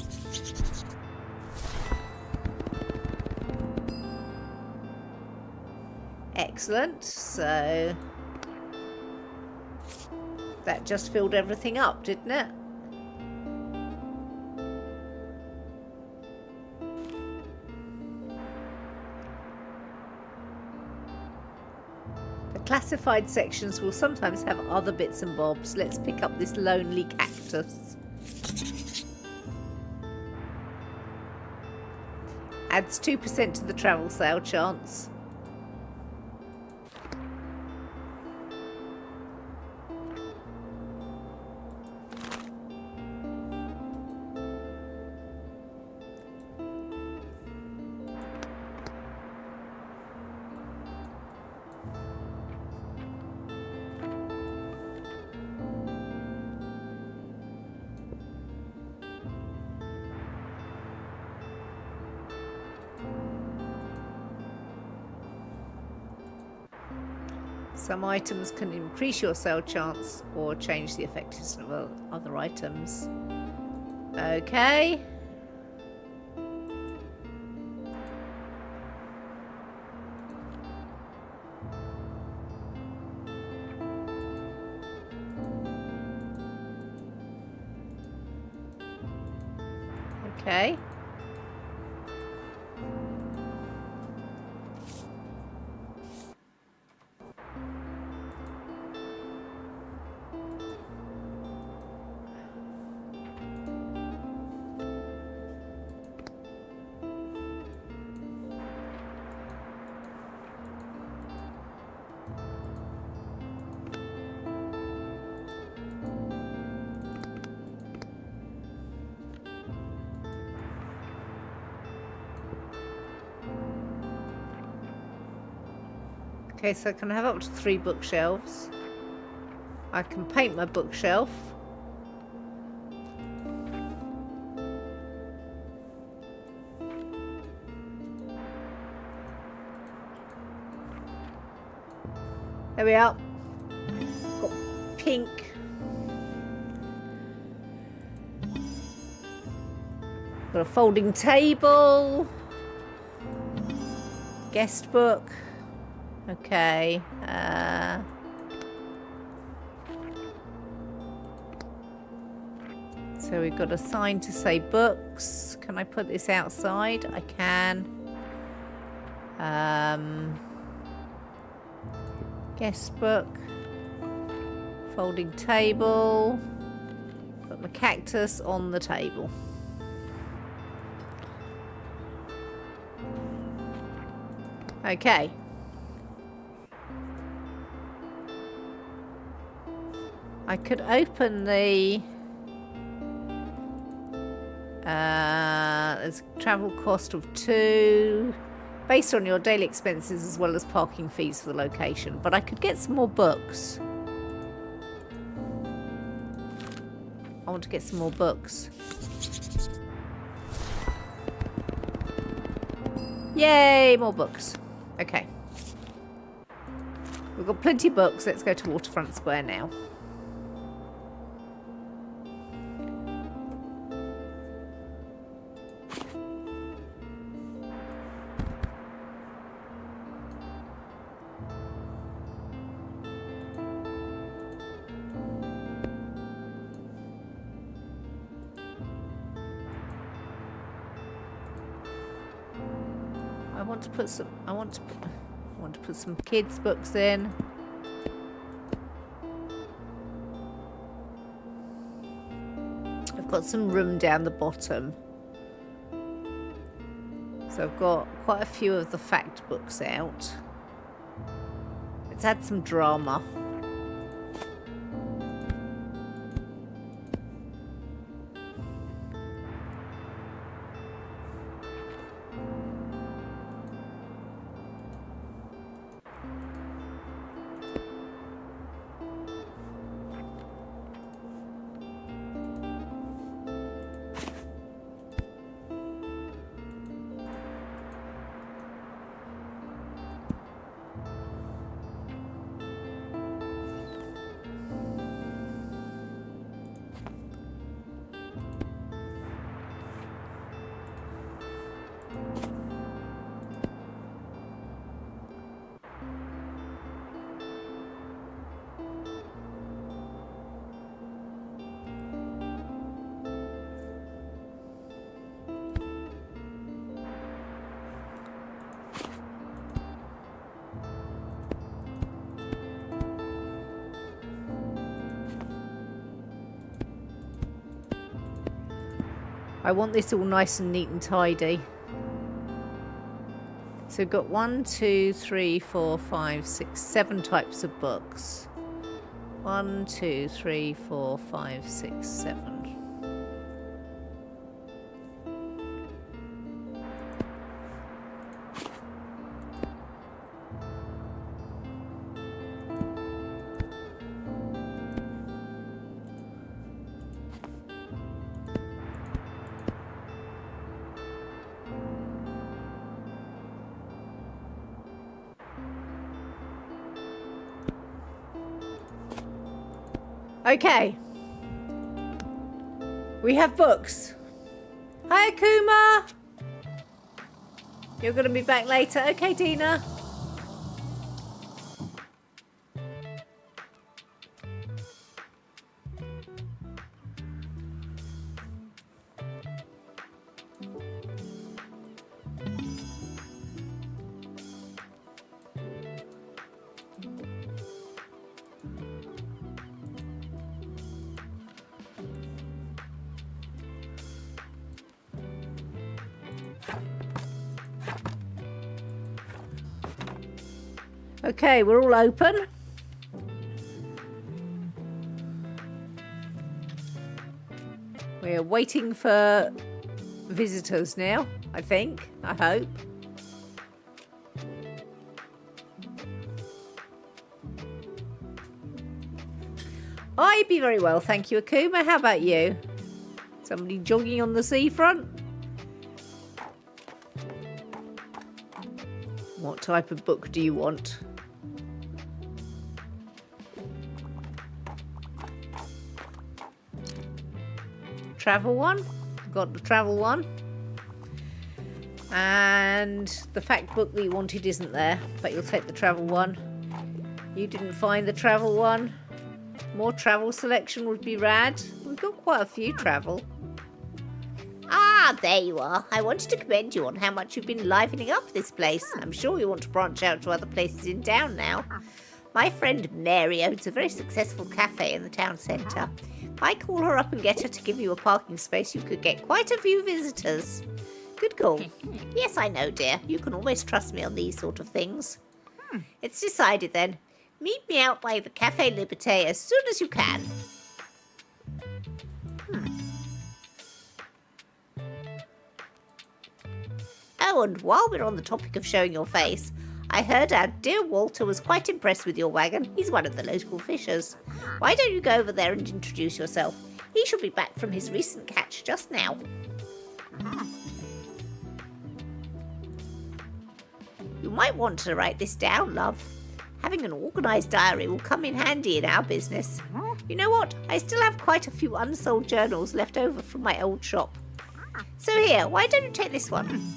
Excellent. So that just filled everything up, didn't it? The classified sections will sometimes have other bits and bobs. Let's pick up this lonely cactus. Adds 2% to the travel sale chance. Some items can increase your sale chance or change the effectiveness of other items. Okay. Okay. Okay, so I can have up to 3 bookshelves. I can paint my bookshelf. There we are. Got pink. Got a folding table. Guest book. Okay. So we've got a sign to say books. Can I put this outside? I can. Guest book. Folding table. Put my cactus on the table. Okay. I could open the there's a travel cost of 2 based on your daily expenses as well as parking fees for the location, but I could get some more books. I want to get some more books. Yay, more books. Okay. We've got plenty of books. Let's go to Waterfront Square now. want to put some kids' books in. I've got some room down the bottom. So I've got quite a few of the fact books out. Let's add some drama. I want this all nice and neat and tidy. So we've got 1, 2, 3, 4, 5, 6, 7 types of books. 1, 2, 3, 4, 5, 6, 7. Okay. We have books. Hi, Akuma. You're going to be back later. Okay, Dina. Okay, we're all open. We're waiting for visitors now, I think. I hope. I'd be very well, thank you, Akuma. How about you? Somebody jogging on the seafront? What type of book do you want? Travel one. Got the travel one. And the fact book that you wanted isn't there, but you'll take the travel one. You didn't find the travel one. More travel selection would be rad. We've got quite a few travel. Ah, there you are. I wanted to commend you on how much you've been livening up this place. I'm sure you want to branch out to other places in town now. My friend Mary owns a very successful cafe in the town centre. If I call her up and get her to give you a parking space, you could get quite a few visitors. Good call. Yes, I know, dear. You can always trust me on these sort of things. It's decided then. Meet me out by the Café Liberté as soon as you can. Oh, and while we're on the topic of showing your face, I heard our dear Walter was quite impressed with your wagon. He's one of the local fishers. Why don't you go over there and introduce yourself? He shall be back from his recent catch just now. You might want to write this down, love. Having an organised diary will come in handy in our business. You know what? I still have quite a few unsold journals left over from my old shop. So here, why don't you take this one?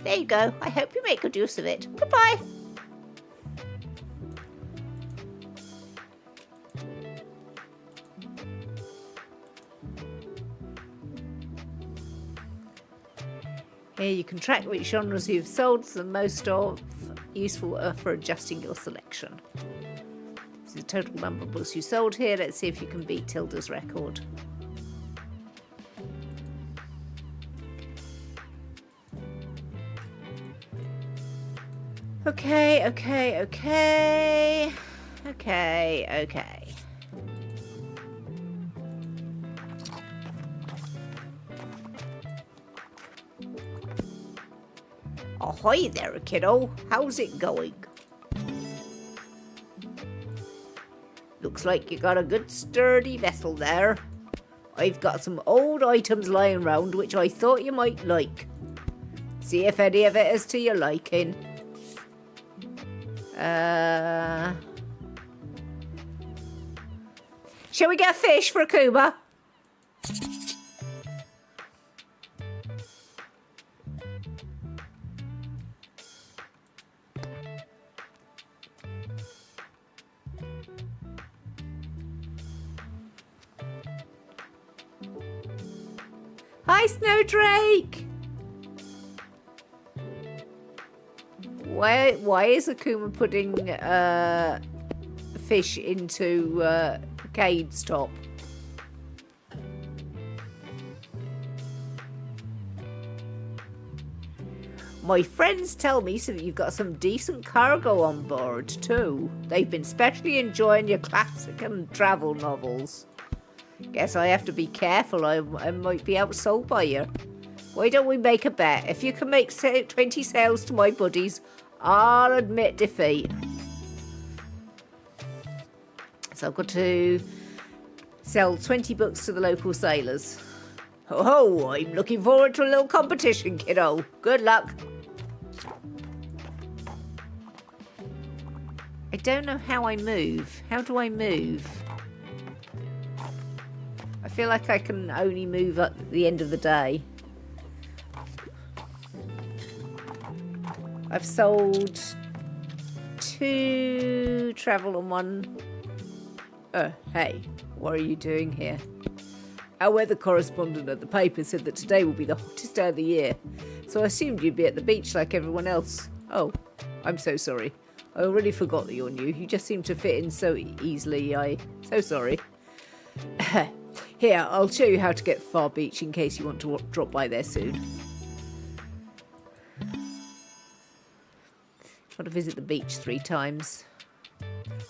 There you go. I hope you make good use of it. Goodbye. Here you can track which genres you've sold the most of, useful for adjusting your selection. This is the total number of books you sold here. Let's see if you can beat Tilda's record. Okay. Ahoy there, kiddo. How's it going? Looks like you got a good sturdy vessel there. I've got some old items lying round which I thought you might like. See if any of it is to your liking. Shall we get a fish for a Kuma? Hi, Snowdrake! Why is Akuma putting fish into Cade's top? My friends tell me so that you've got some decent cargo on board too. They've been specially enjoying your classic and travel novels. Guess I have to be careful. I might be outsold by you. Why don't we make a bet? If you can make 20 sales to my buddies, I'll admit defeat. So I've got to sell 20 books to the local sailors. Oh, I'm looking forward to a little competition, kiddo. Good luck. I don't know how I move. How do I move? I feel like I can only move at the end of the day. I've sold 2 travel and 1... hey, what are you doing here? Our weather correspondent at the paper said that today will be the hottest day of the year, so I assumed you'd be at the beach like everyone else. Oh, I'm so sorry. I already forgot that you're new. You just seem to fit in so easily. So sorry. Here, I'll show you how to get Far Beach in case you want to drop by there soon. Got to visit the beach 3 times.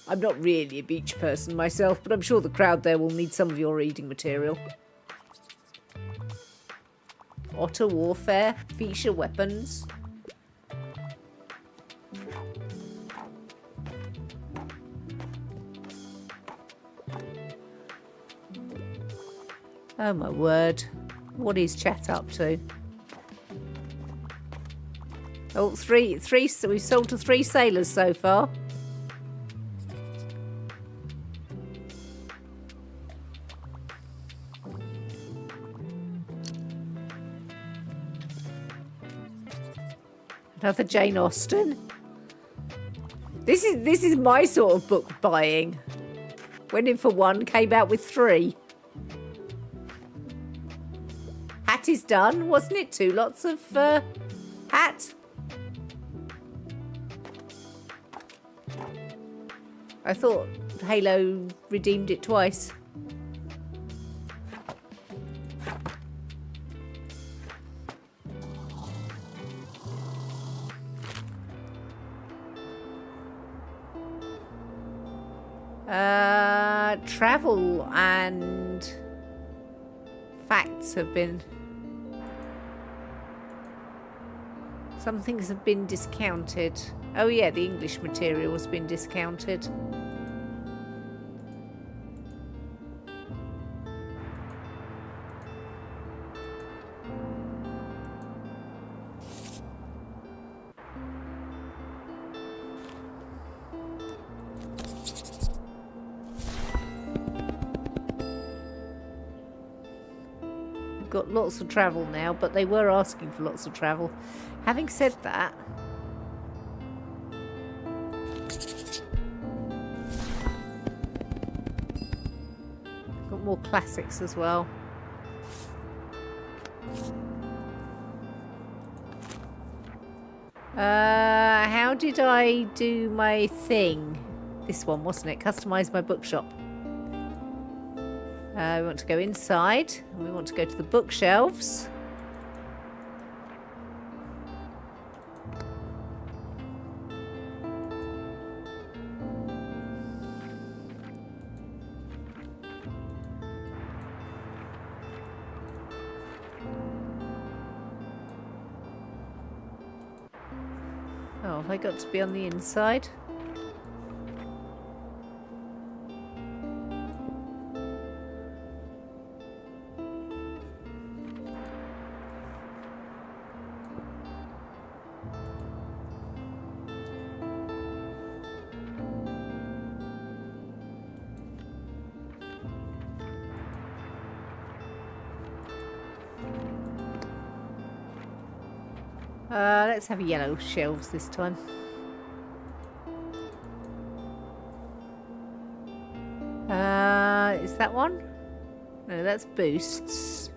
I'm not really a beach person myself, but I'm sure the crowd there will need some of your reading material. Otter warfare, feature weapons. Oh my word. What is chat up to? Oh, three. So we've sold to 3 sailors so far. Another Jane Austen. This is my sort of book buying. Went in for 1, came out with 3. Hat is done, wasn't it? 2 lots of hat. I thought Halo redeemed it twice. Travel and facts have been... Some things have been discounted. Oh yeah, the English material has been discounted. Got lots of travel now, but they were asking for lots of travel. Having said that, got more classics as well. How did I do my thing? This one, wasn't it? Customize my bookshop. We want to go inside, and we want to go to the bookshelves. Oh, have I got to be on the inside? Let's have yellow shelves this time. Is that one? No, that's boosts.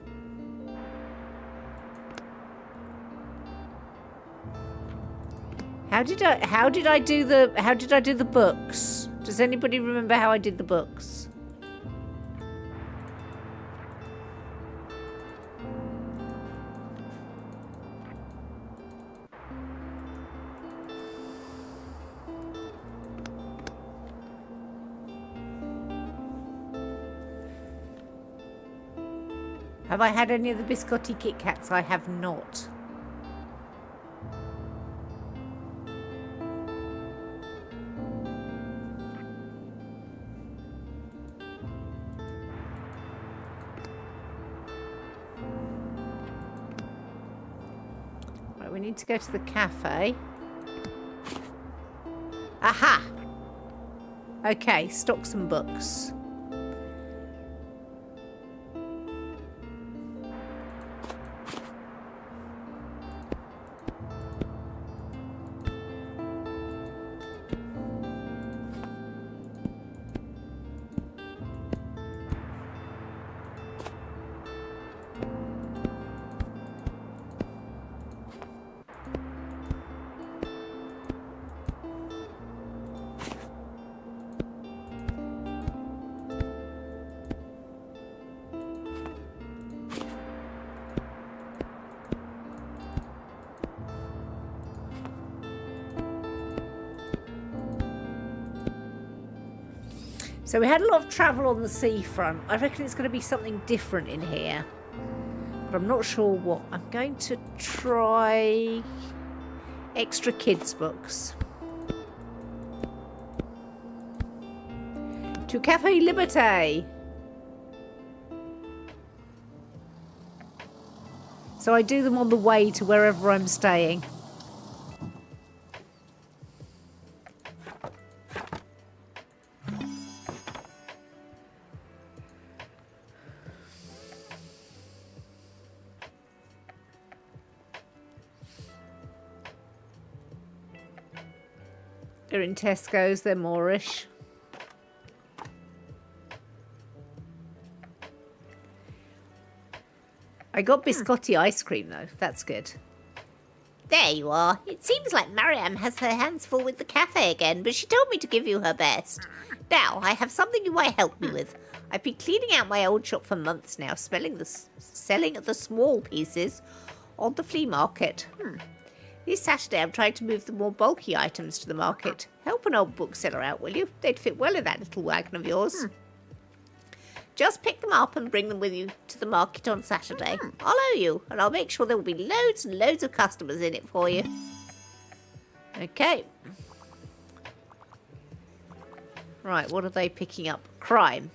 How did I do the books? Does anybody remember how I did the books? Have I had any of the biscotti Kit Kats? I have not. Right, we need to go to the cafe. Aha! Okay, stock some books. So we had a lot of travel on the seafront. I reckon it's going to be something different in here. But I'm not sure what. I'm going to try extra kids' books. To Cafe Liberté. So I do them on the way to wherever I'm staying. They're in Tesco's, they're Moorish. I got biscotti ice cream though, that's good. There you are. It seems like Mariam has her hands full with the cafe again, but she told me to give you her best. Now, I have something you might help me with. I've been cleaning out my old shop for months now, selling the small pieces on the flea market. This Saturday I'm trying to move the more bulky items to the market. Help an old bookseller out, will you? They'd fit well in that little wagon of yours. Just pick them up and bring them with you to the market on Saturday. I'll owe you, and I'll make sure there will be loads and loads of customers in it for you. Okay. Right, what are they picking up? Crime.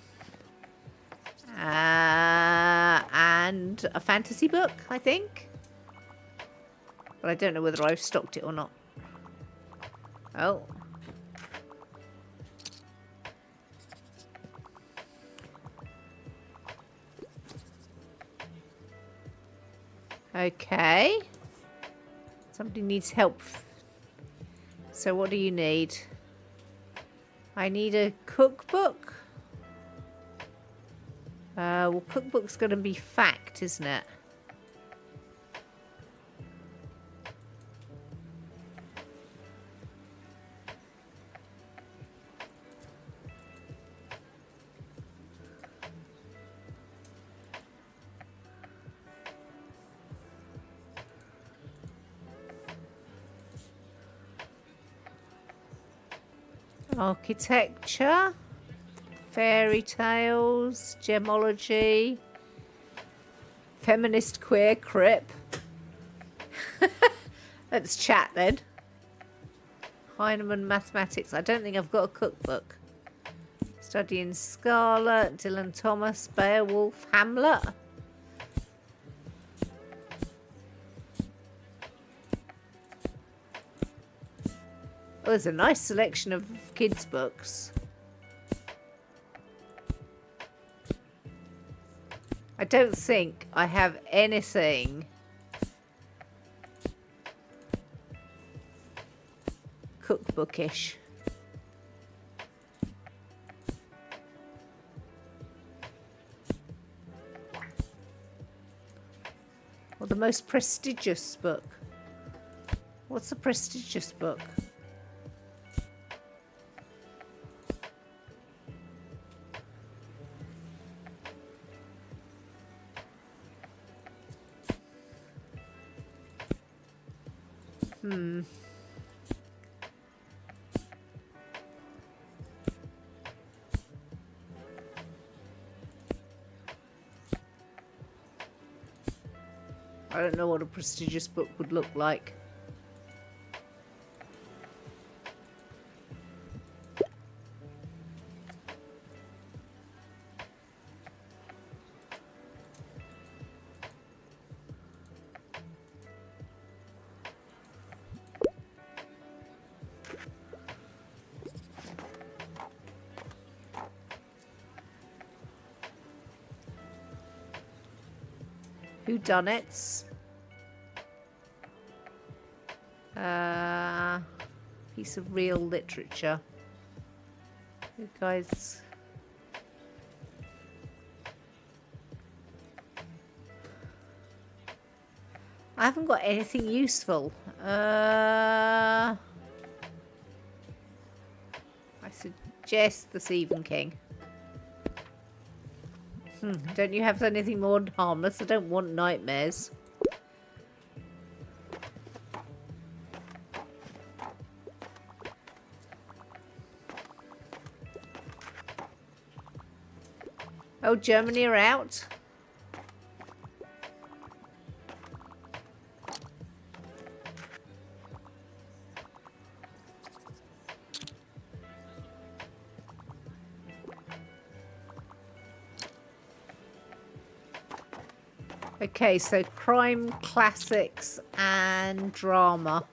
And a fantasy book, I think. But I don't know whether I've stocked it or not. Oh. Okay. Somebody needs help. So what do you need? I need a cookbook. Well, cookbook's going to be fact, isn't it? Architecture, fairy tales, gemology, feminist queer crip. Let's chat then. Heinemann mathematics. I don't think I've got a cookbook. Studying Scarlet, Dylan Thomas, Beowulf, Hamlet. Oh, there's a nice selection of kids' books. I don't think I have anything cookbookish. Or the most prestigious book. What's a prestigious book? I don't know what a prestigious book would look like. Whodunits. Piece of real literature. You guys. I haven't got anything useful. I suggest the Stephen King. Don't you have anything more harmless? I don't want nightmares. Oh, Germany are out. Okay, so crime, classics, and drama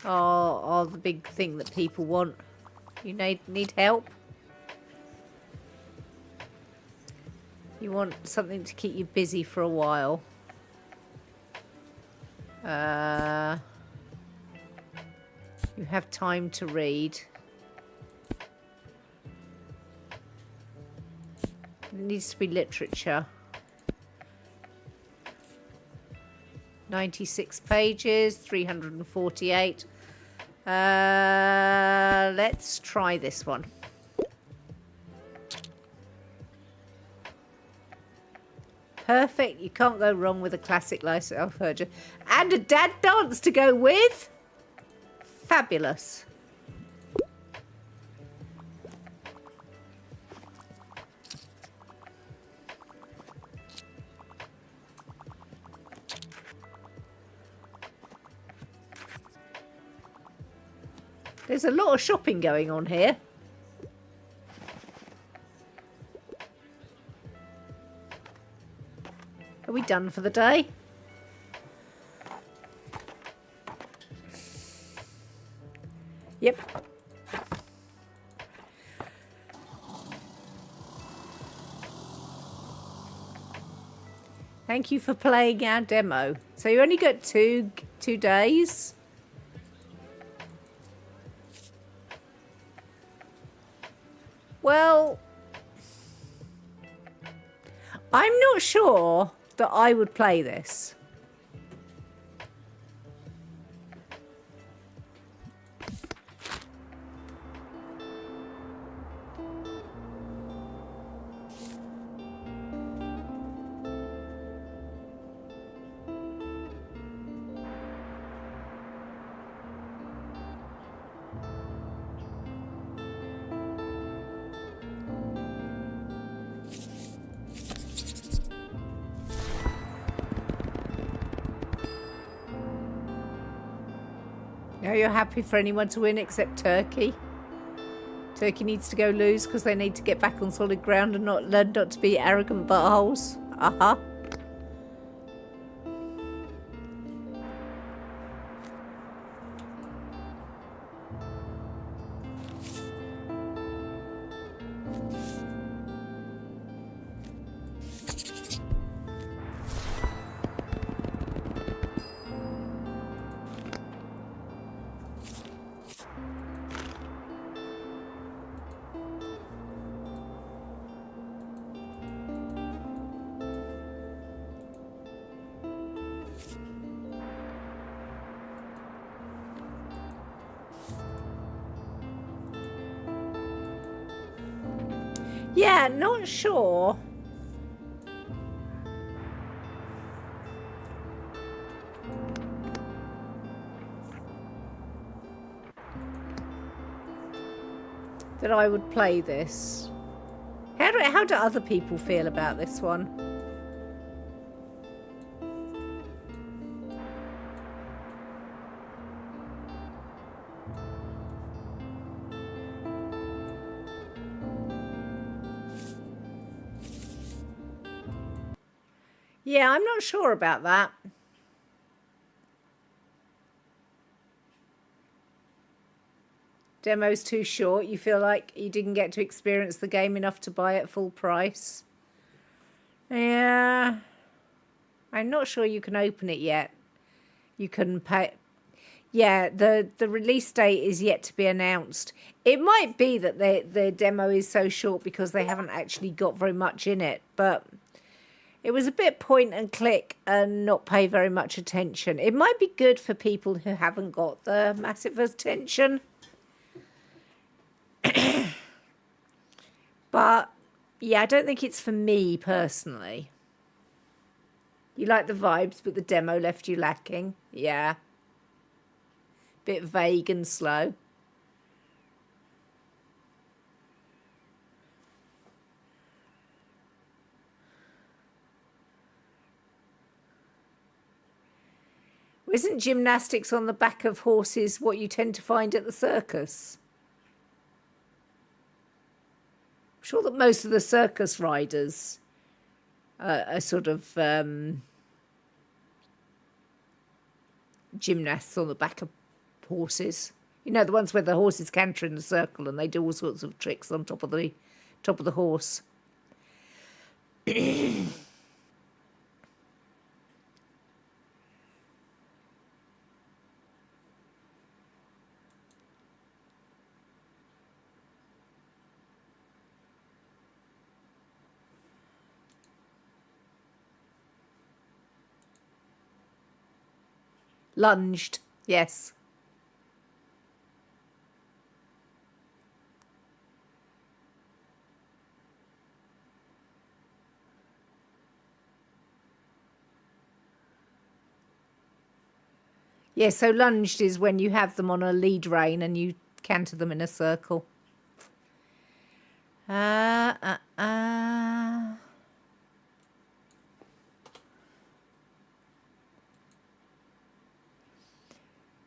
are the big thing that people want. You need help? You want something to keep you busy for a while. You have time to read. It needs to be literature. 96 pages, 348. Let's try this one. Perfect. You can't go wrong with a classic like I've heard you. And a dad dance to go with. Fabulous. There's a lot of shopping going on here. Are we done for the day? Yep. Thank you for playing our demo. So you only got two days. Well, I'm not sure that I would play this. Are you happy for anyone to win except Turkey? Turkey needs to go lose because they need to get back on solid ground and not learn not to be arrogant buttholes. Uh-huh. Yeah, not sure. That I would play this. How do other people feel about this one? Yeah, I'm not sure about that. Demo's too short. You feel like you didn't get to experience the game enough to buy it full price. Yeah. I'm not sure you can open it yet. You can pay. Yeah, the release date is yet to be announced. It might be that the demo is so short because they haven't actually got very much in it, but it was a bit point and click and not pay very much attention. It might be good for people who haven't got the massive attention. But, yeah, I don't think it's for me personally. You like the vibes, but the demo left you lacking. Yeah. Bit vague and slow. Isn't gymnastics on the back of horses what you tend to find at the circus? I'm sure that most of the circus riders are sort of gymnasts on the back of horses. You know, the ones where the horses canter in a circle and they do all sorts of tricks on top of the horse. Lunged, yes. Yeah, so lunged is when you have them on a lead rein and you canter them in a circle.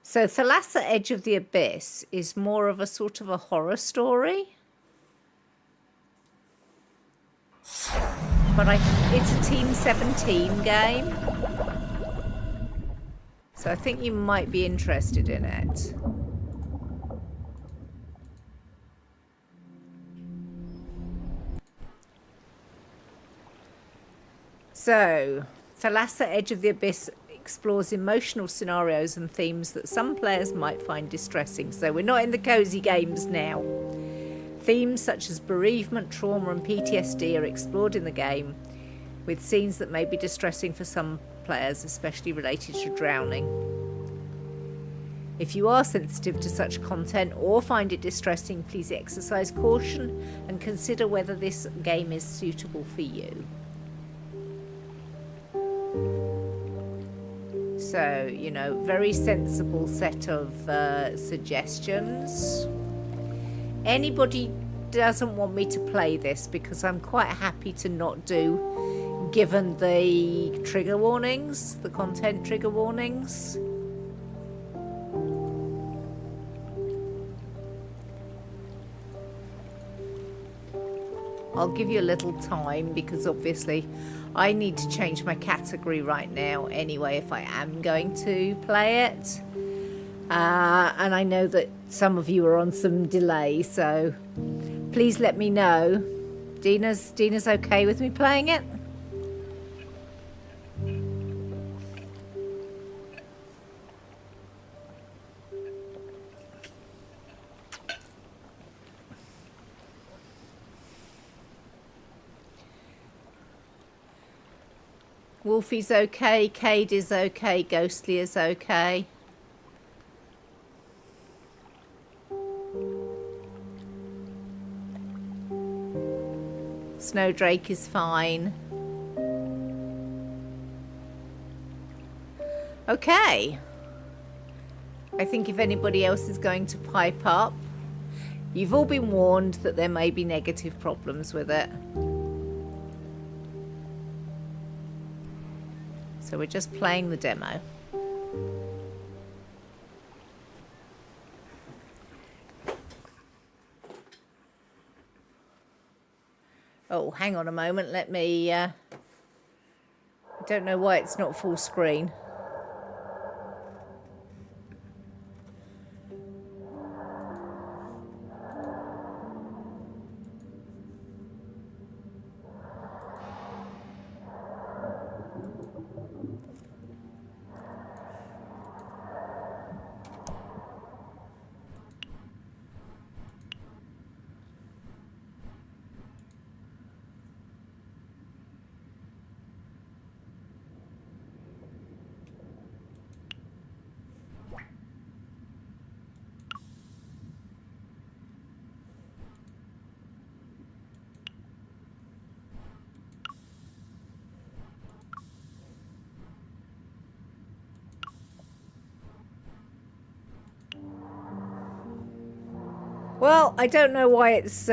So Thalassa Edge of the Abyss is more of a sort of a horror story. But it's a Team 17 game. So I think you might be interested in it. So, Thalassa Edge of the Abyss explores emotional scenarios and themes that some players might find distressing. So we're not in the cozy games now. Themes such as bereavement, trauma and PTSD are explored in the game, with scenes that may be distressing for some players, especially related to drowning. If you are sensitive to such content or find it distressing, please exercise caution and consider whether this game is suitable for you. So, you know, very sensible set of suggestions. Anybody doesn't want me to play this because I'm quite happy to not do, given the trigger warnings, the content trigger warnings. I'll give you a little time because obviously I need to change my category right now anyway if I am going to play it. And I know that some of you are on some delay, so please let me know. Dina's okay with me playing it? Wolfie's okay, Cade is okay, Ghostly is okay. Snowdrake is fine. Okay. I think if anybody else is going to pipe up, you've all been warned that there may be negative problems with it. So we're just playing the demo. Oh, hang on a moment. Let me... I don't know why it's not full screen. Well, I don't know why it's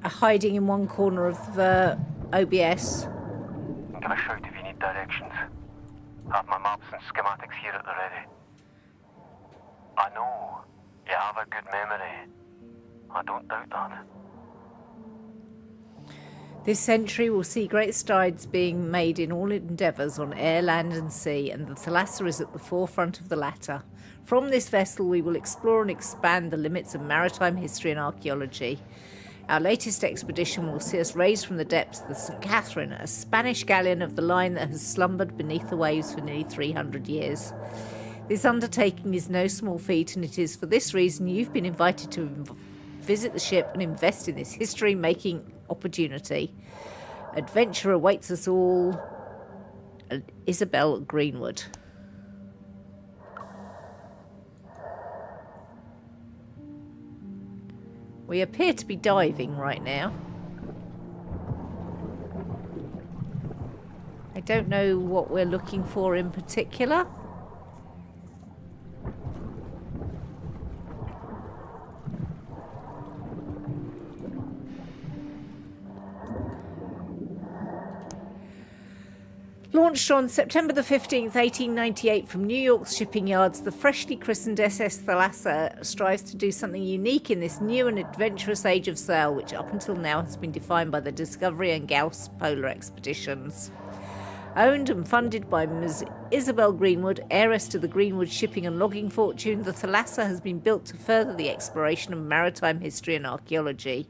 hiding in one corner of the OBS. Give a shout if you need directions. Have my maps and schematics here at the ready. I know you have a good memory. I don't doubt that. This century will see great strides being made in all endeavours on air, land and sea, and the Thalassa is at the forefront of the latter. From this vessel we will explore and expand the limits of maritime history and archaeology. Our latest expedition will see us raised from the depths of the St. Catherine, a Spanish galleon of the line that has slumbered beneath the waves for nearly 300 years. This undertaking is no small feat, and it is for this reason you've been invited to visit the ship and invest in this history-making opportunity. Adventure awaits us all. Isabel Greenwood. We appear to be diving right now. I don't know what we're looking for in particular. Launched on September the 15th, 1898 from New York's shipping yards, the freshly christened SS Thalassa strives to do something unique in this new and adventurous age of sail, which up until now has been defined by the Discovery and Gauss polar expeditions. Owned and funded by Ms. Isabel Greenwood, heiress to the Greenwood shipping and logging fortune, the Thalassa has been built to further the exploration of maritime history and archaeology.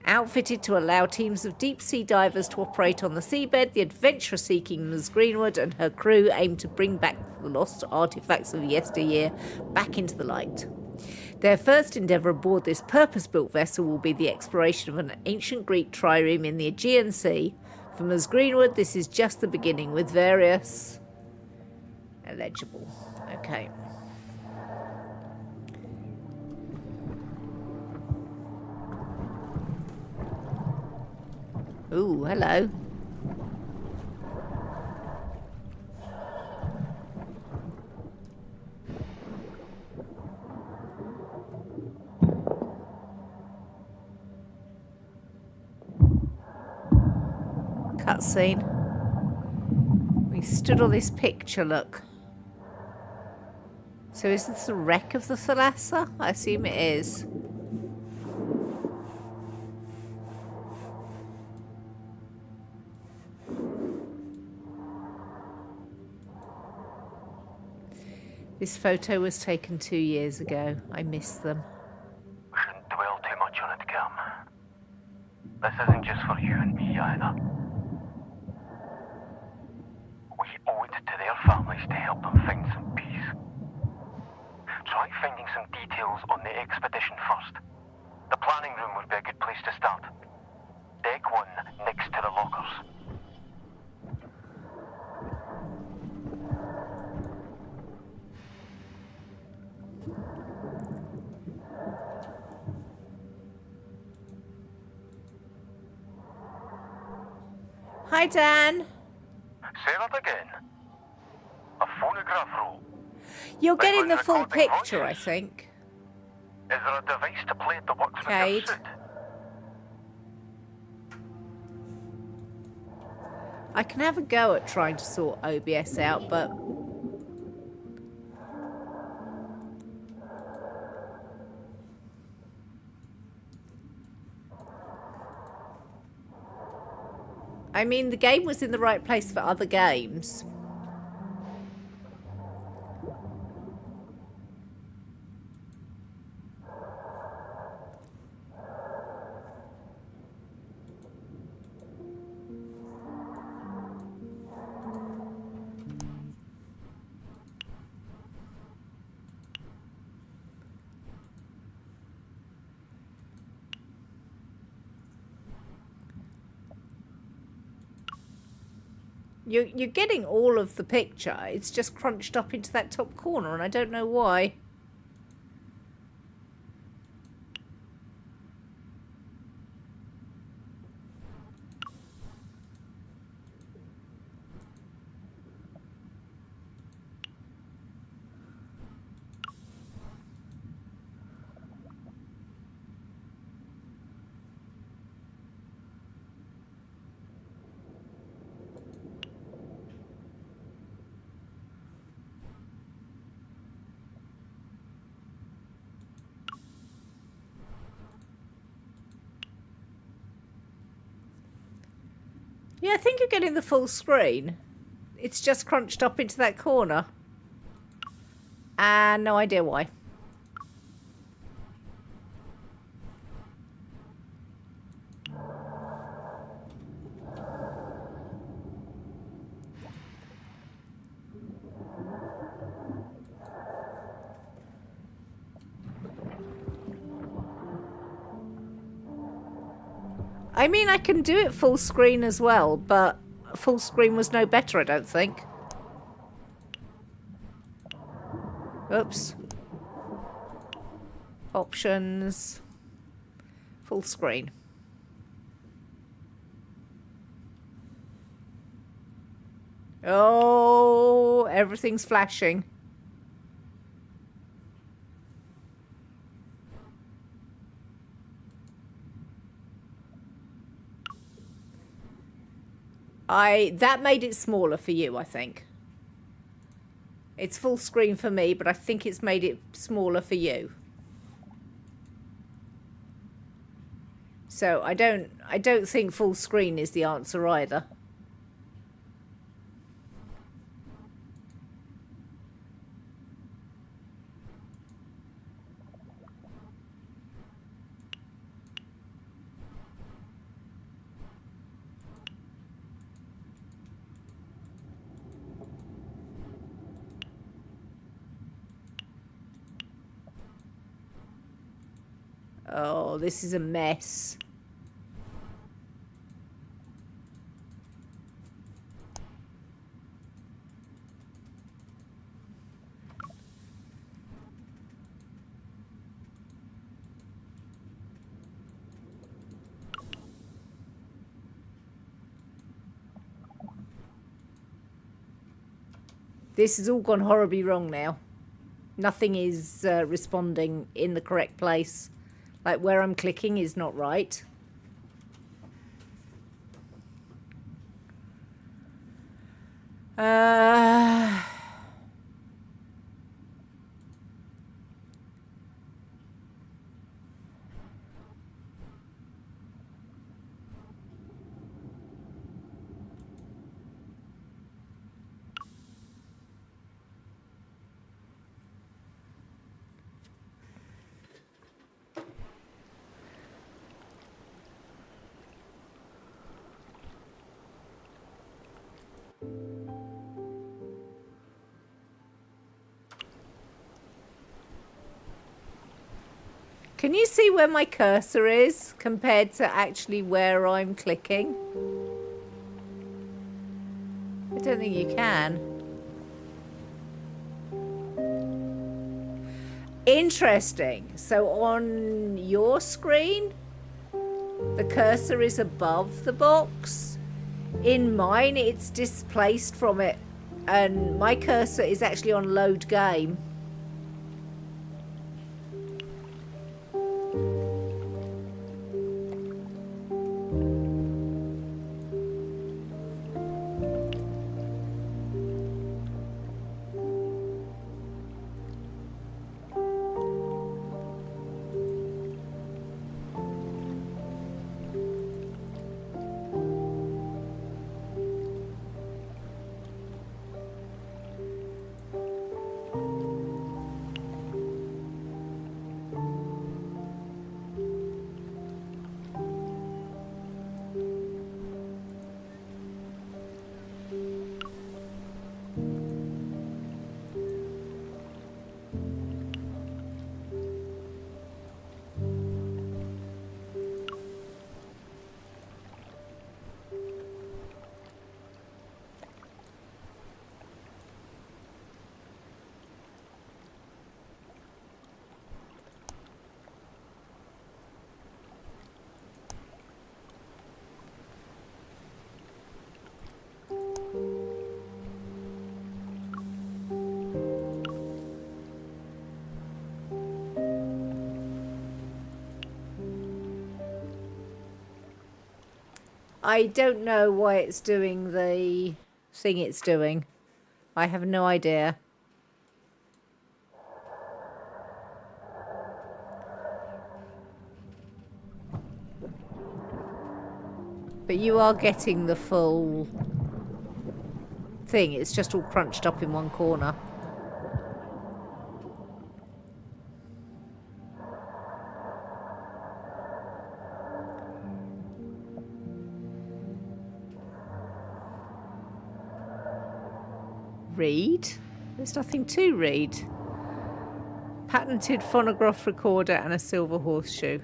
Outfitted to allow teams of deep-sea divers to operate on the seabed, the adventure-seeking Ms. Greenwood and her crew aim to bring back the lost artefacts of yesteryear back into the light. Their first endeavour aboard this purpose-built vessel will be the exploration of an ancient Greek trireme in the Aegean Sea. For Ms. Greenwood, this is just the beginning, with various... illegible. Okay. Ooh, hello. Cutscene. We stood on this picture, look. So is this the wreck of the Thalassa? I assume it is. This photo was taken 2 years ago. I miss them. We shouldn't dwell too much on it, Cam. This isn't just for you and me either. We owe it to their families to help them find some peace. Try finding some details on the expedition first. The planning room would be a good place to start. Deck 1 next to the lockers. Hi, Dan. Say that again. A phonograph roll. You're Like getting when the full recording picture, I voices. think. Is there a device to play it that works with your Cade. suit? I can have a go at trying to sort OBS out, but... I mean, the game was in the right place for other games. You're getting all of the picture. It's just crunched up into that top corner, and I don't know why. Yeah, I think you're getting the full screen. It's just crunched up into that corner. And no idea why. I mean, I can do it full screen as well, but full screen was no better, I don't think. Oops. Options. Full screen. Oh, everything's flashing. That made it smaller for you, I think. It's full screen for me, but I think it's made it smaller for you. So I don't think full screen is the answer either. Oh, this is a mess. This has all gone horribly wrong now. Nothing is responding in the correct place. Like where I'm clicking is not right. Can you see where my cursor is compared to actually where I'm clicking? I don't think you can. Interesting. So on your screen, the cursor is above the box. In mine, it's displaced from it. And my cursor is actually on load game. I don't know why it's doing the thing it's doing. I have no idea. But you are getting the full thing. It's just all crunched up in one corner. Read? There's nothing to read. Patented phonograph recorder and a silver horseshoe.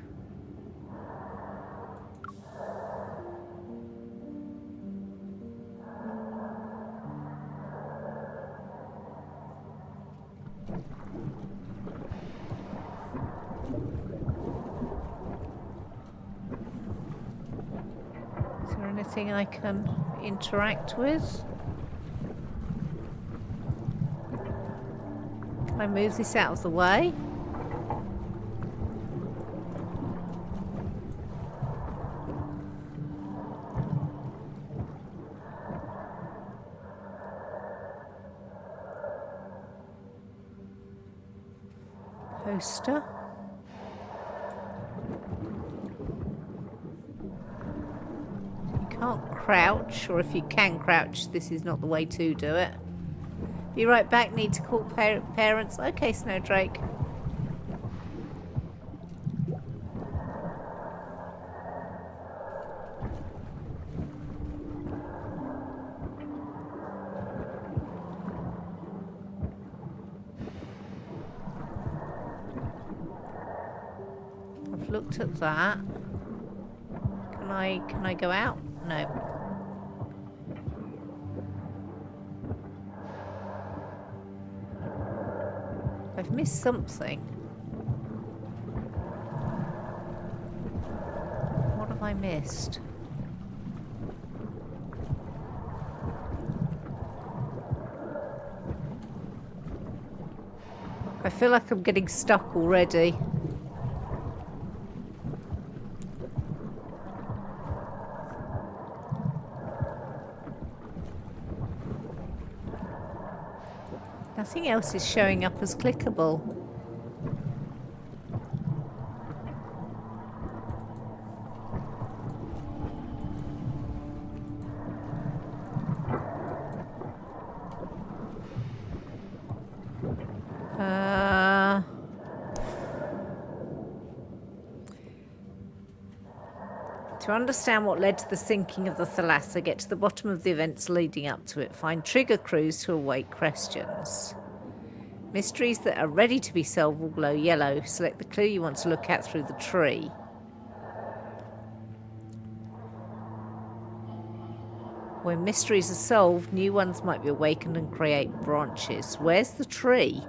Is there anything I can interact with? Can I move this out of the way? Poster. You can't crouch, or if you can crouch, this is not the way to do it. Be right back, need to call parents. Okay, Snowdrake. I've looked at that. Can I go out? No. I've missed something. What have I missed? I feel like I'm getting stuck already. Nothing else is showing up as clickable. To understand what led to the sinking of the Thalassa, get to the bottom of the events leading up to it. Find trigger clues to await questions. Mysteries that are ready to be solved will glow yellow. Select the clue you want to look at through the tree. When mysteries are solved, new ones might be awakened and create branches. Where's the tree?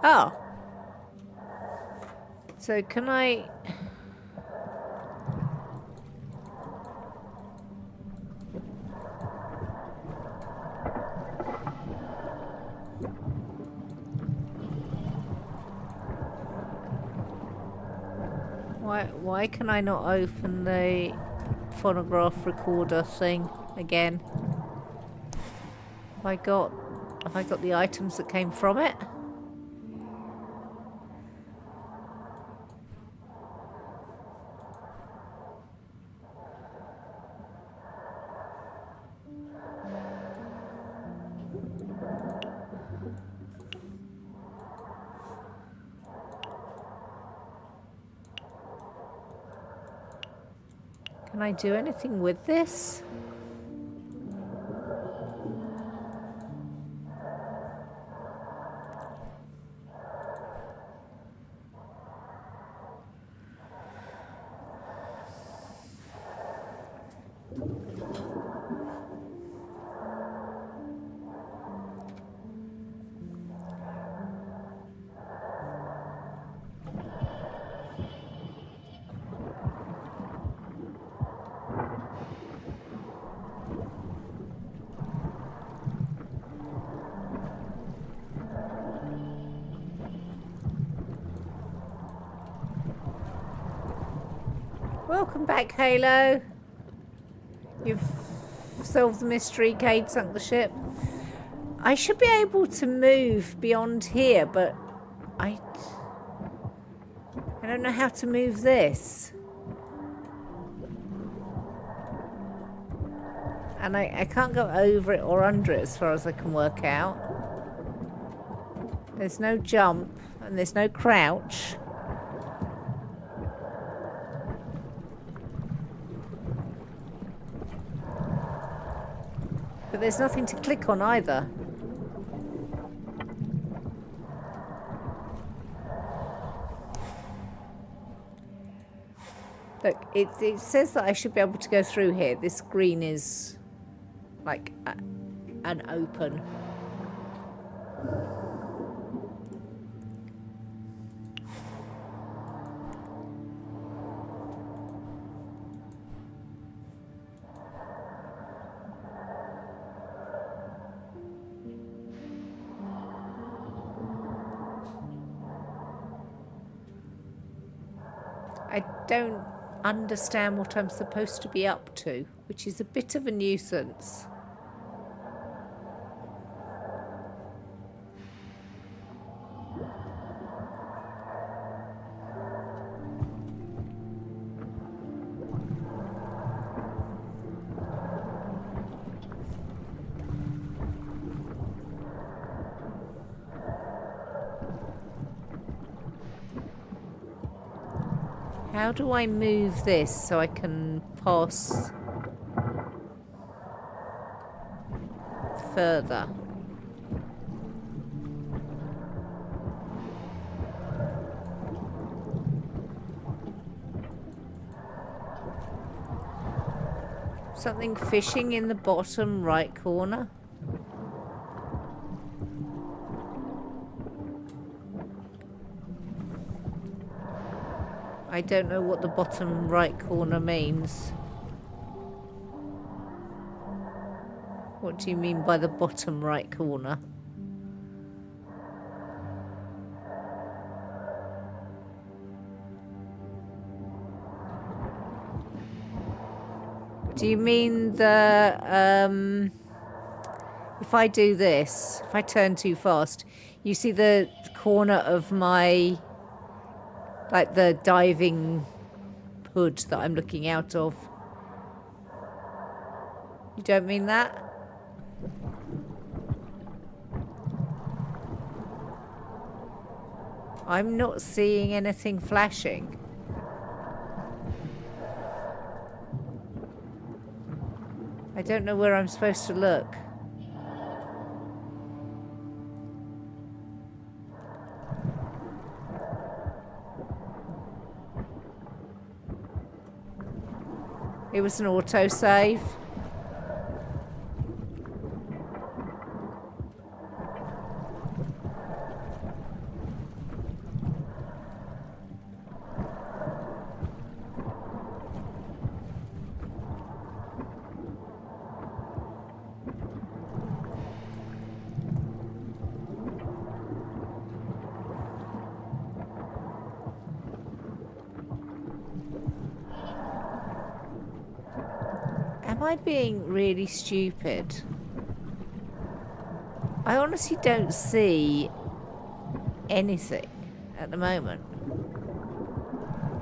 Oh. So can I... Why can I not open the phonograph recorder thing again? Have I got the items that came from it? Can I do anything with this? Welcome back, Halo. You've solved the mystery. Cade sunk the ship. I should be able to move beyond here, but I don't know how to move this. And I can't go over it or under it as far as I can work out. There's no jump and there's no crouch. But there's nothing to click on either. Look, it says that I should be able to go through here. This green is like an open. I don't understand what I'm supposed to be up to, which is a bit of a nuisance. How do I move this so I can pass further? Something fishing in the bottom right corner. I don't know what the bottom right corner means. What do you mean by the bottom right corner? Do you mean the, if I do this, if I turn too fast, you see the corner of my, like the diving hood that I'm looking out of? You don't mean that? I'm not seeing anything flashing. I don't know where I'm supposed to look. It was an autosave. Am I being really stupid? I honestly don't see anything at the moment.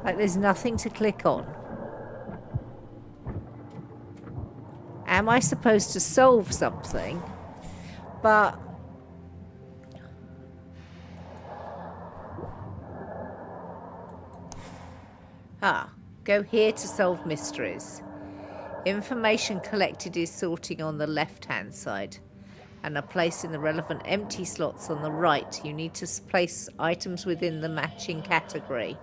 Like there's nothing to click on. Am I supposed to solve something? But go here to solve mysteries. Information collected is sorting on the left-hand side and are placed in the relevant empty slots on the right. You need to place items within the matching category.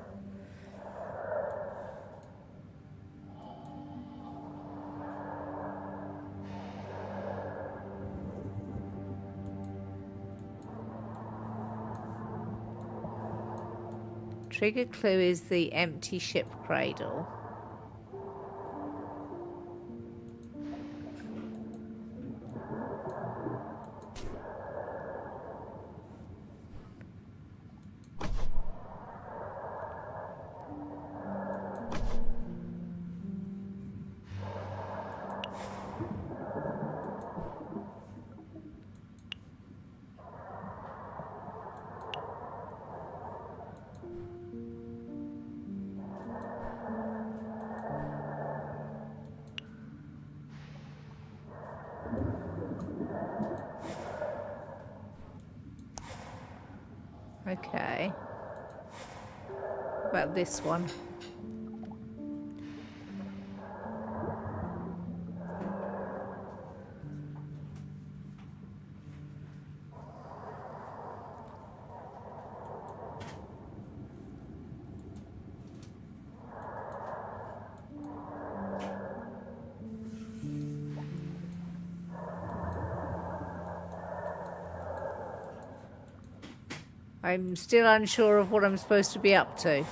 Trigger clue is the empty ship cradle. Okay. What about this one? I'm still unsure of what I'm supposed to be up to.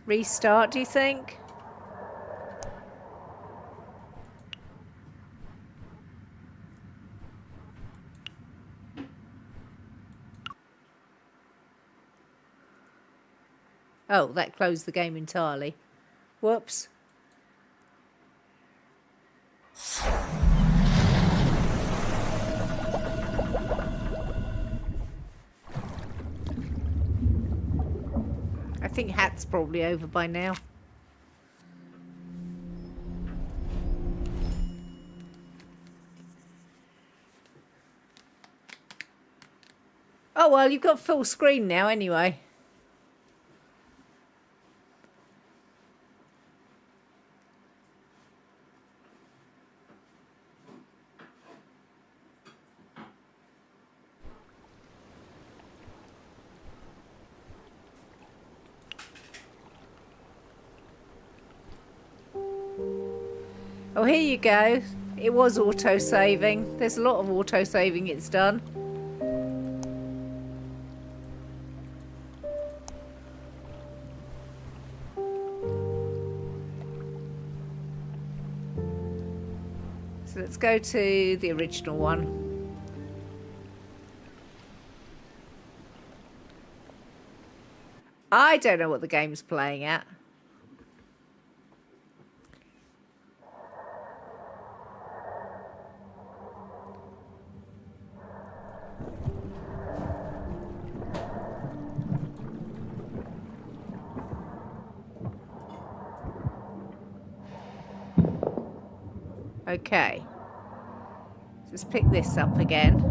Restart, do you think? Oh, that closed the game entirely. Whoops. I think Hat's probably over by now. Oh, well, you've got full screen now anyway. Oh, here you go. It was auto-saving. There's a lot of auto-saving it's done. So let's go to the original one. I don't know what the game's playing at. Okay. Let's pick this up again.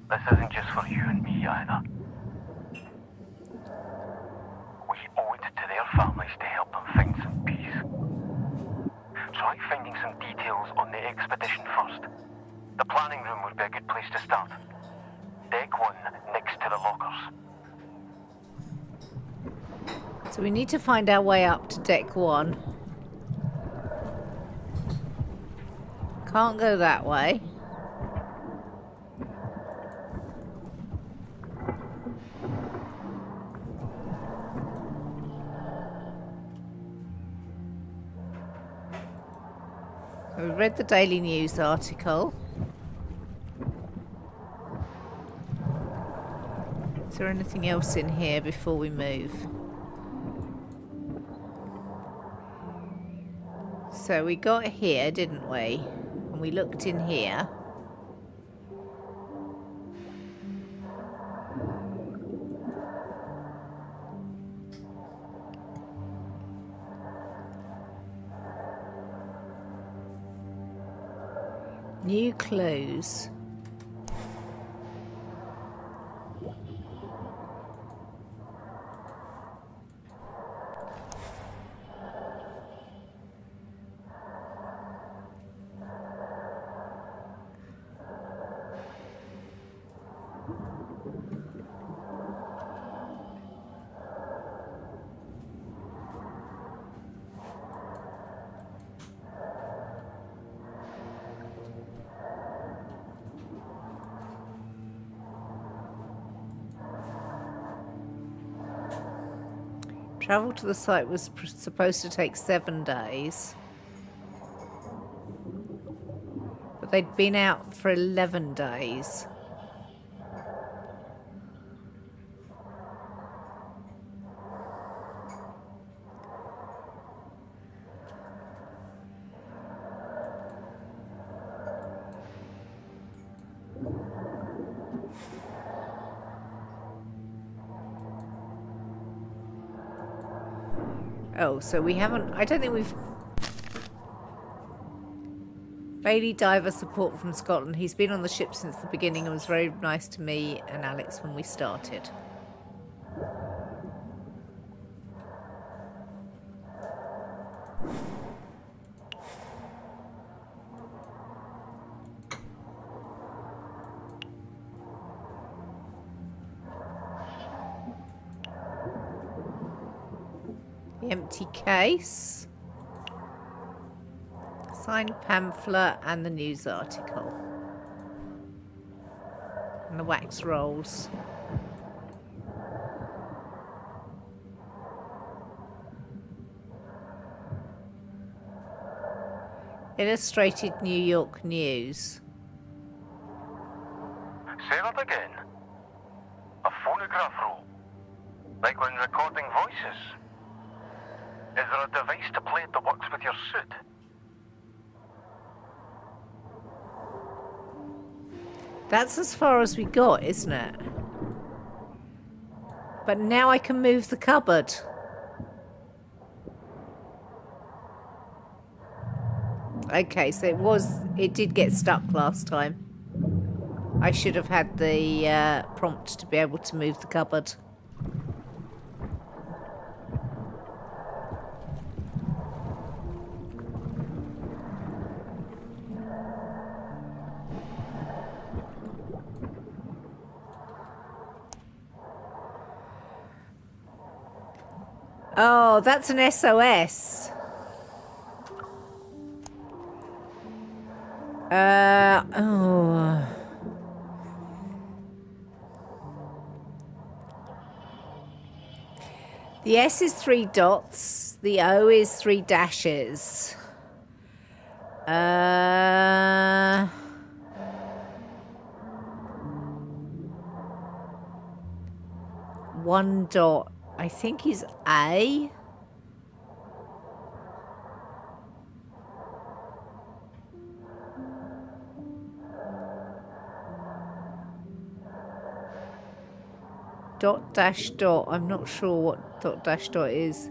This isn't just for you and me either. We owe it to their families to help them find some peace. Try finding some details on the expedition first. The planning room would be a good place to start. Deck 1 next to the lockers. So we need to find our way up to deck 1. Can't go that way. We read the Daily News article. Is there anything else in here before we move? So we got here, didn't we? And we looked in here. New clues. Travel to the site was supposed to take 7 days. But they'd been out for 11 days. Oh, so we haven't... I don't think we've... Bailey Diver support from Scotland. He's been on the ship since the beginning and was very nice to me and Alex when we started. The empty case. Signed pamphlet and the news article. And the wax rolls. Illustrated New York News. Say that again. A phonograph roll. Like when recording voices. Is there a device to play it that works with your suit? That's as far as we got, isn't it? But now I can move the cupboard. Okay, so it did get stuck last time. I should have had the prompt to be able to move the cupboard. Oh, that's an SOS. Oh. The S is 3 dots. The O is 3 dashes. One dot, I think, is A. Dot dash dot. I'm not sure what dot dash dot is.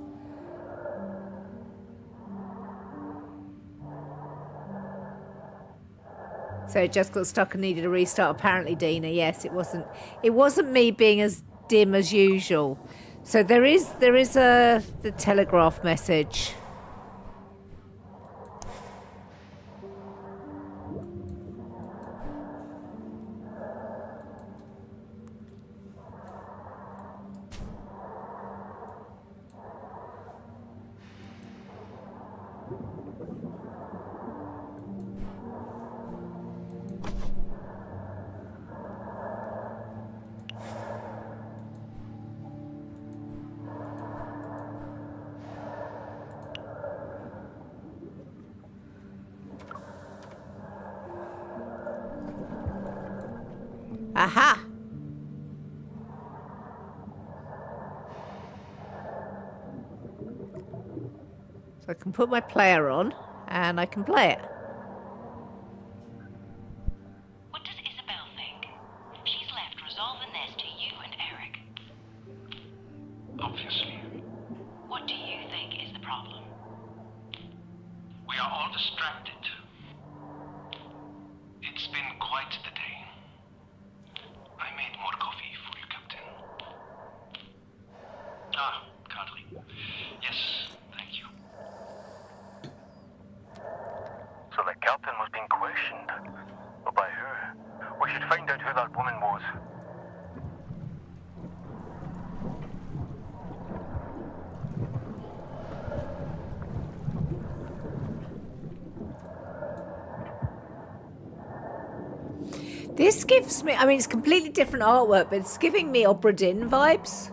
So it just got stuck and needed a restart. Apparently, Dina. Yes, it wasn't. It wasn't me being as dim as usual. So there is the telegraph message. Aha! So I can put my player on and I can play it. What does Isabel think? She's left Resolve the Nest to you and Eric. Obviously. What do you think is the problem? We are all distracted. It's been quite the day. I made more coffee for you, Captain. Ah, Carly. Yes, thank you. So the captain was being questioned? But by who? We should find out who that woman was. This gives me, I mean, it's completely different artwork, but it's giving me Obra Dinn vibes.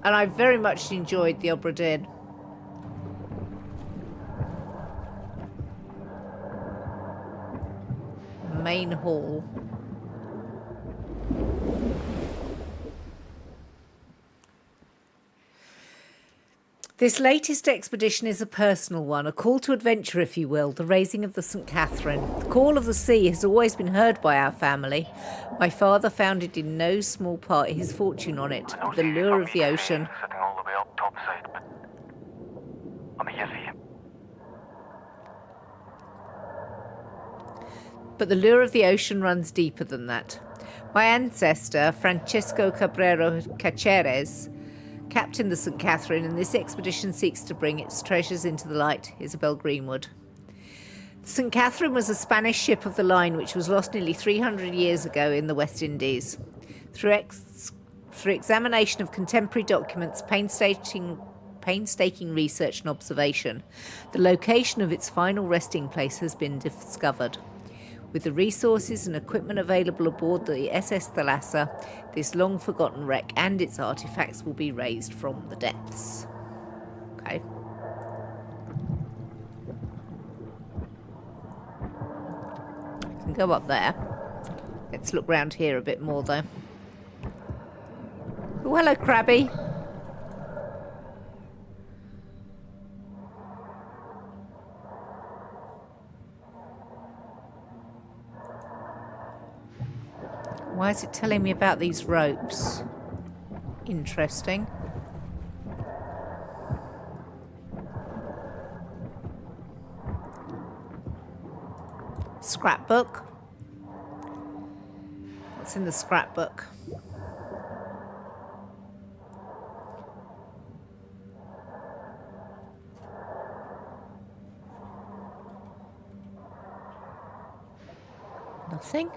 And I very much enjoyed the Obra Dinn. Main hall. This latest expedition is a personal one, a call to adventure, if you will, the raising of the St. Catherine. The call of the sea has always been heard by our family. My father founded in no small part his fortune on it, the lure of the ocean. Sitting all the way up topside, but I'm here for you. But the lure of the ocean runs deeper than that. My ancestor, Francisco Cabrero Caceres, captained the St. Catherine, and this expedition seeks to bring its treasures into the light. Isabel Greenwood. The St. Catherine was a Spanish ship of the line which was lost nearly 300 years ago in the West Indies. Through examination of contemporary documents, painstaking research and observation, the location of its final resting place has been discovered. With the resources and equipment available aboard the SS Thalassa, this long-forgotten wreck and its artifacts will be raised from the depths. Okay. I can go up there. Let's look round here a bit more, though. Oh, hello, Crabby. Why is it telling me about these ropes? Interesting. Scrapbook. What's in the scrapbook? Nothing.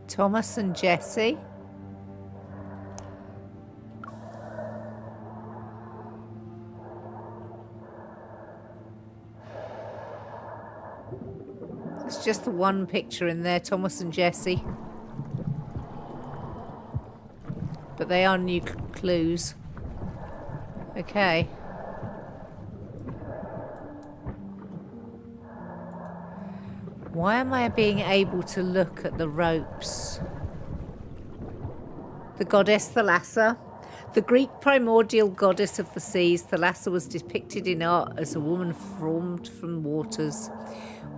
Thomas and Jesse. It's just the one picture in there, Thomas and Jesse. But they are new clues. Okay. Why am I being able to look at the ropes? The goddess Thalassa. The Greek primordial goddess of the seas, Thalassa was depicted in art as a woman formed from waters,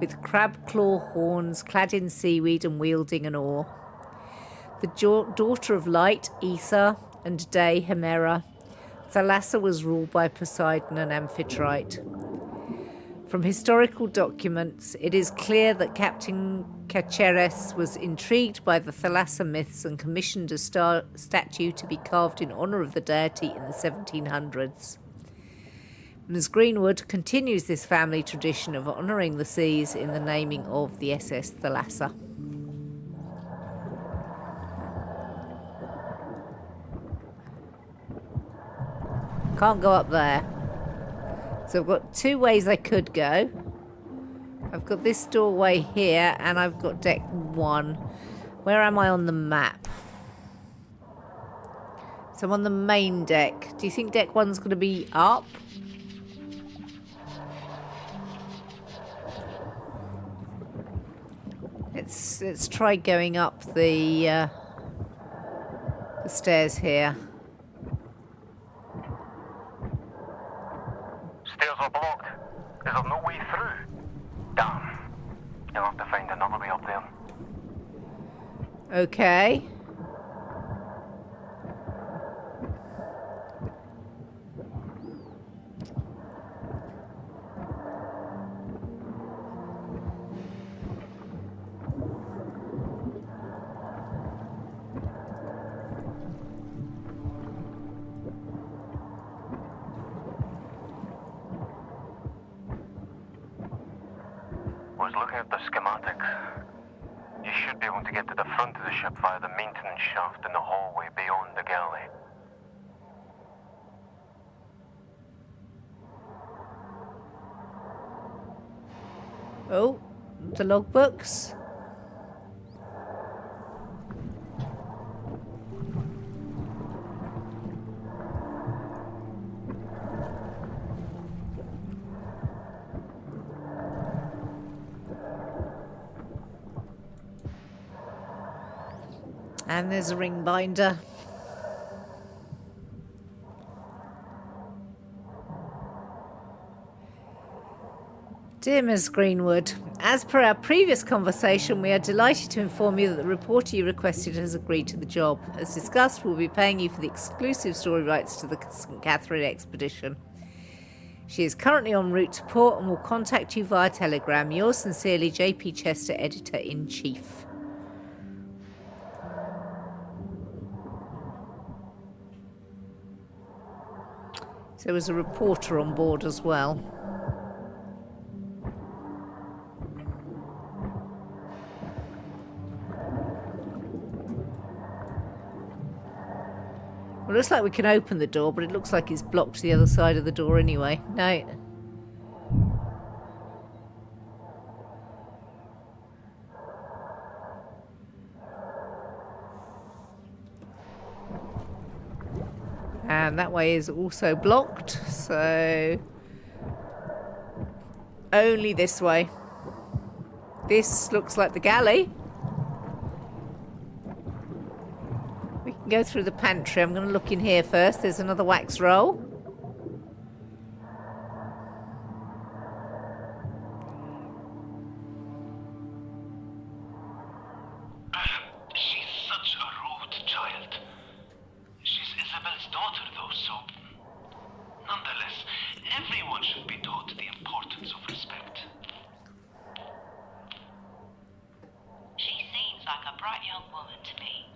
with crab claw horns, clad in seaweed and wielding an oar. The daughter of light, ether, and day, Hemera, Thalassa was ruled by Poseidon and Amphitrite. From historical documents, it is clear that Captain Caceres was intrigued by the Thalassa myths and commissioned a statue to be carved in honour of the deity in the 1700s. Ms. Greenwood continues this family tradition of honouring the seas in the naming of the SS Thalassa. Can't go up there. So I've got two ways I could go. I've got this doorway here and I've got deck 1. Where am I on the map? So I'm on the main deck. Do you think deck 1's going to be up? Let's try going up the stairs here. Stairs are blocked. Is there no way through? Damn. You'll have to find another way up there. Okay. Was looking at the schematics. You should be able to get to the front of the ship via the maintenance shaft in the hallway beyond the galley. Oh, the logbooks. And there's a ring binder. Dear Ms. Greenwood, as per our previous conversation, we are delighted to inform you that the reporter you requested has agreed to the job. As discussed, we'll be paying you for the exclusive story rights to the St. Catherine expedition. She is currently en route to port and will contact you via telegram. Yours sincerely, J.P. Chester, Editor-in-Chief. There was a reporter on board as well. Well, it looks like we can open the door, but it looks like it's blocked to the other side of the door anyway. No. And that way is also blocked, so only this way. This looks like the galley. We can go through the pantry. I'm going to look in here first. There's another wax roll. She's such a rude child. She's Isabel's daughter, though, so... Nonetheless, everyone should be taught the importance of respect. She seems like a bright young woman to me.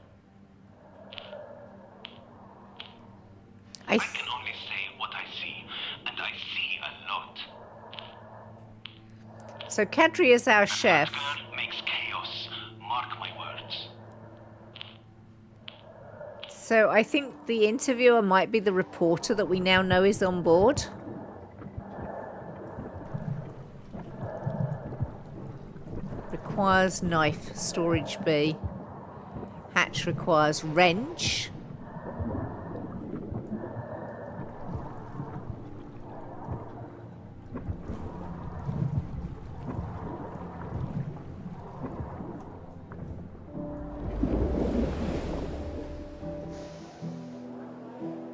I can only say what I see, and I see a lot. So Kadri is our chef. Massacre makes chaos. Mark my words. So I think the interviewer might be the reporter that we now know is on board. Requires knife, storage B. Hatch requires wrench.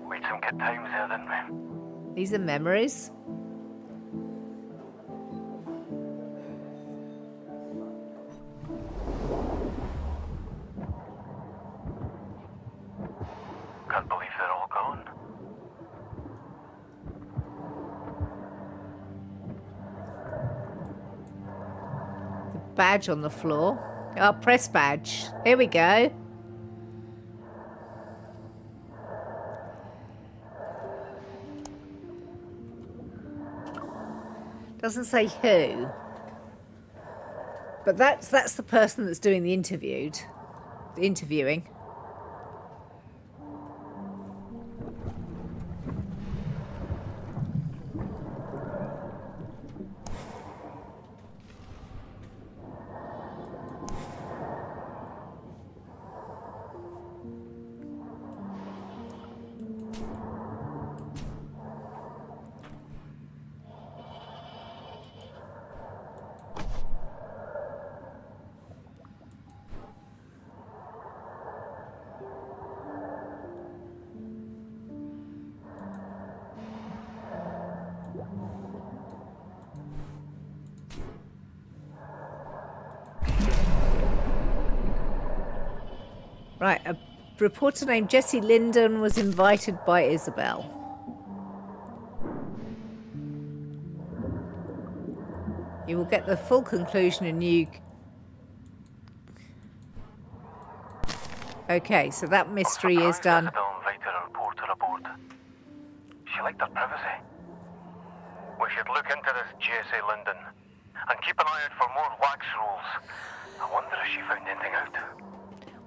We had some good times there, didn't we? These are memories. Can't believe they're all gone. The badge on the floor. Oh, press badge. Here we go. Doesn't say who. But that's the person that's doing the interviewing. Right, a reporter named Jesse Linden was invited by Isabel. You will get the full conclusion in new... Okay, so that mystery is done. Isabel invited a reporter aboard. She liked her privacy. We should look into this Jesse Linden and keep an eye out for more wax rolls. I wonder if she found anything out.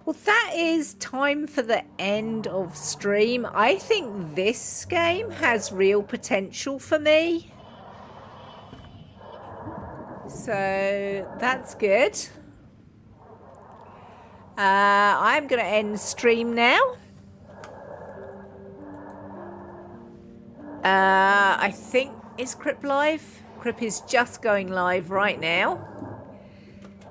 Well, that is time for the end of stream. I think this game has real potential for me. So that's good. I'm going to end stream now. I think, is Crip live? Crip is just going live right now.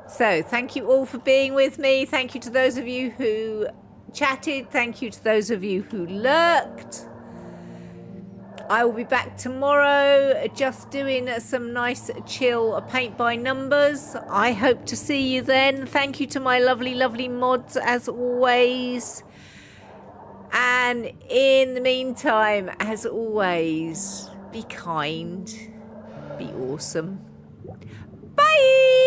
So thank you all for being with me. Thank you to those of you who chatted. Thank you to those of you who lurked. I will be back tomorrow just doing some nice chill paint by numbers. I hope to see you then. Thank you to my lovely, lovely mods as always. And in the meantime, as always, be kind, be awesome. Bye!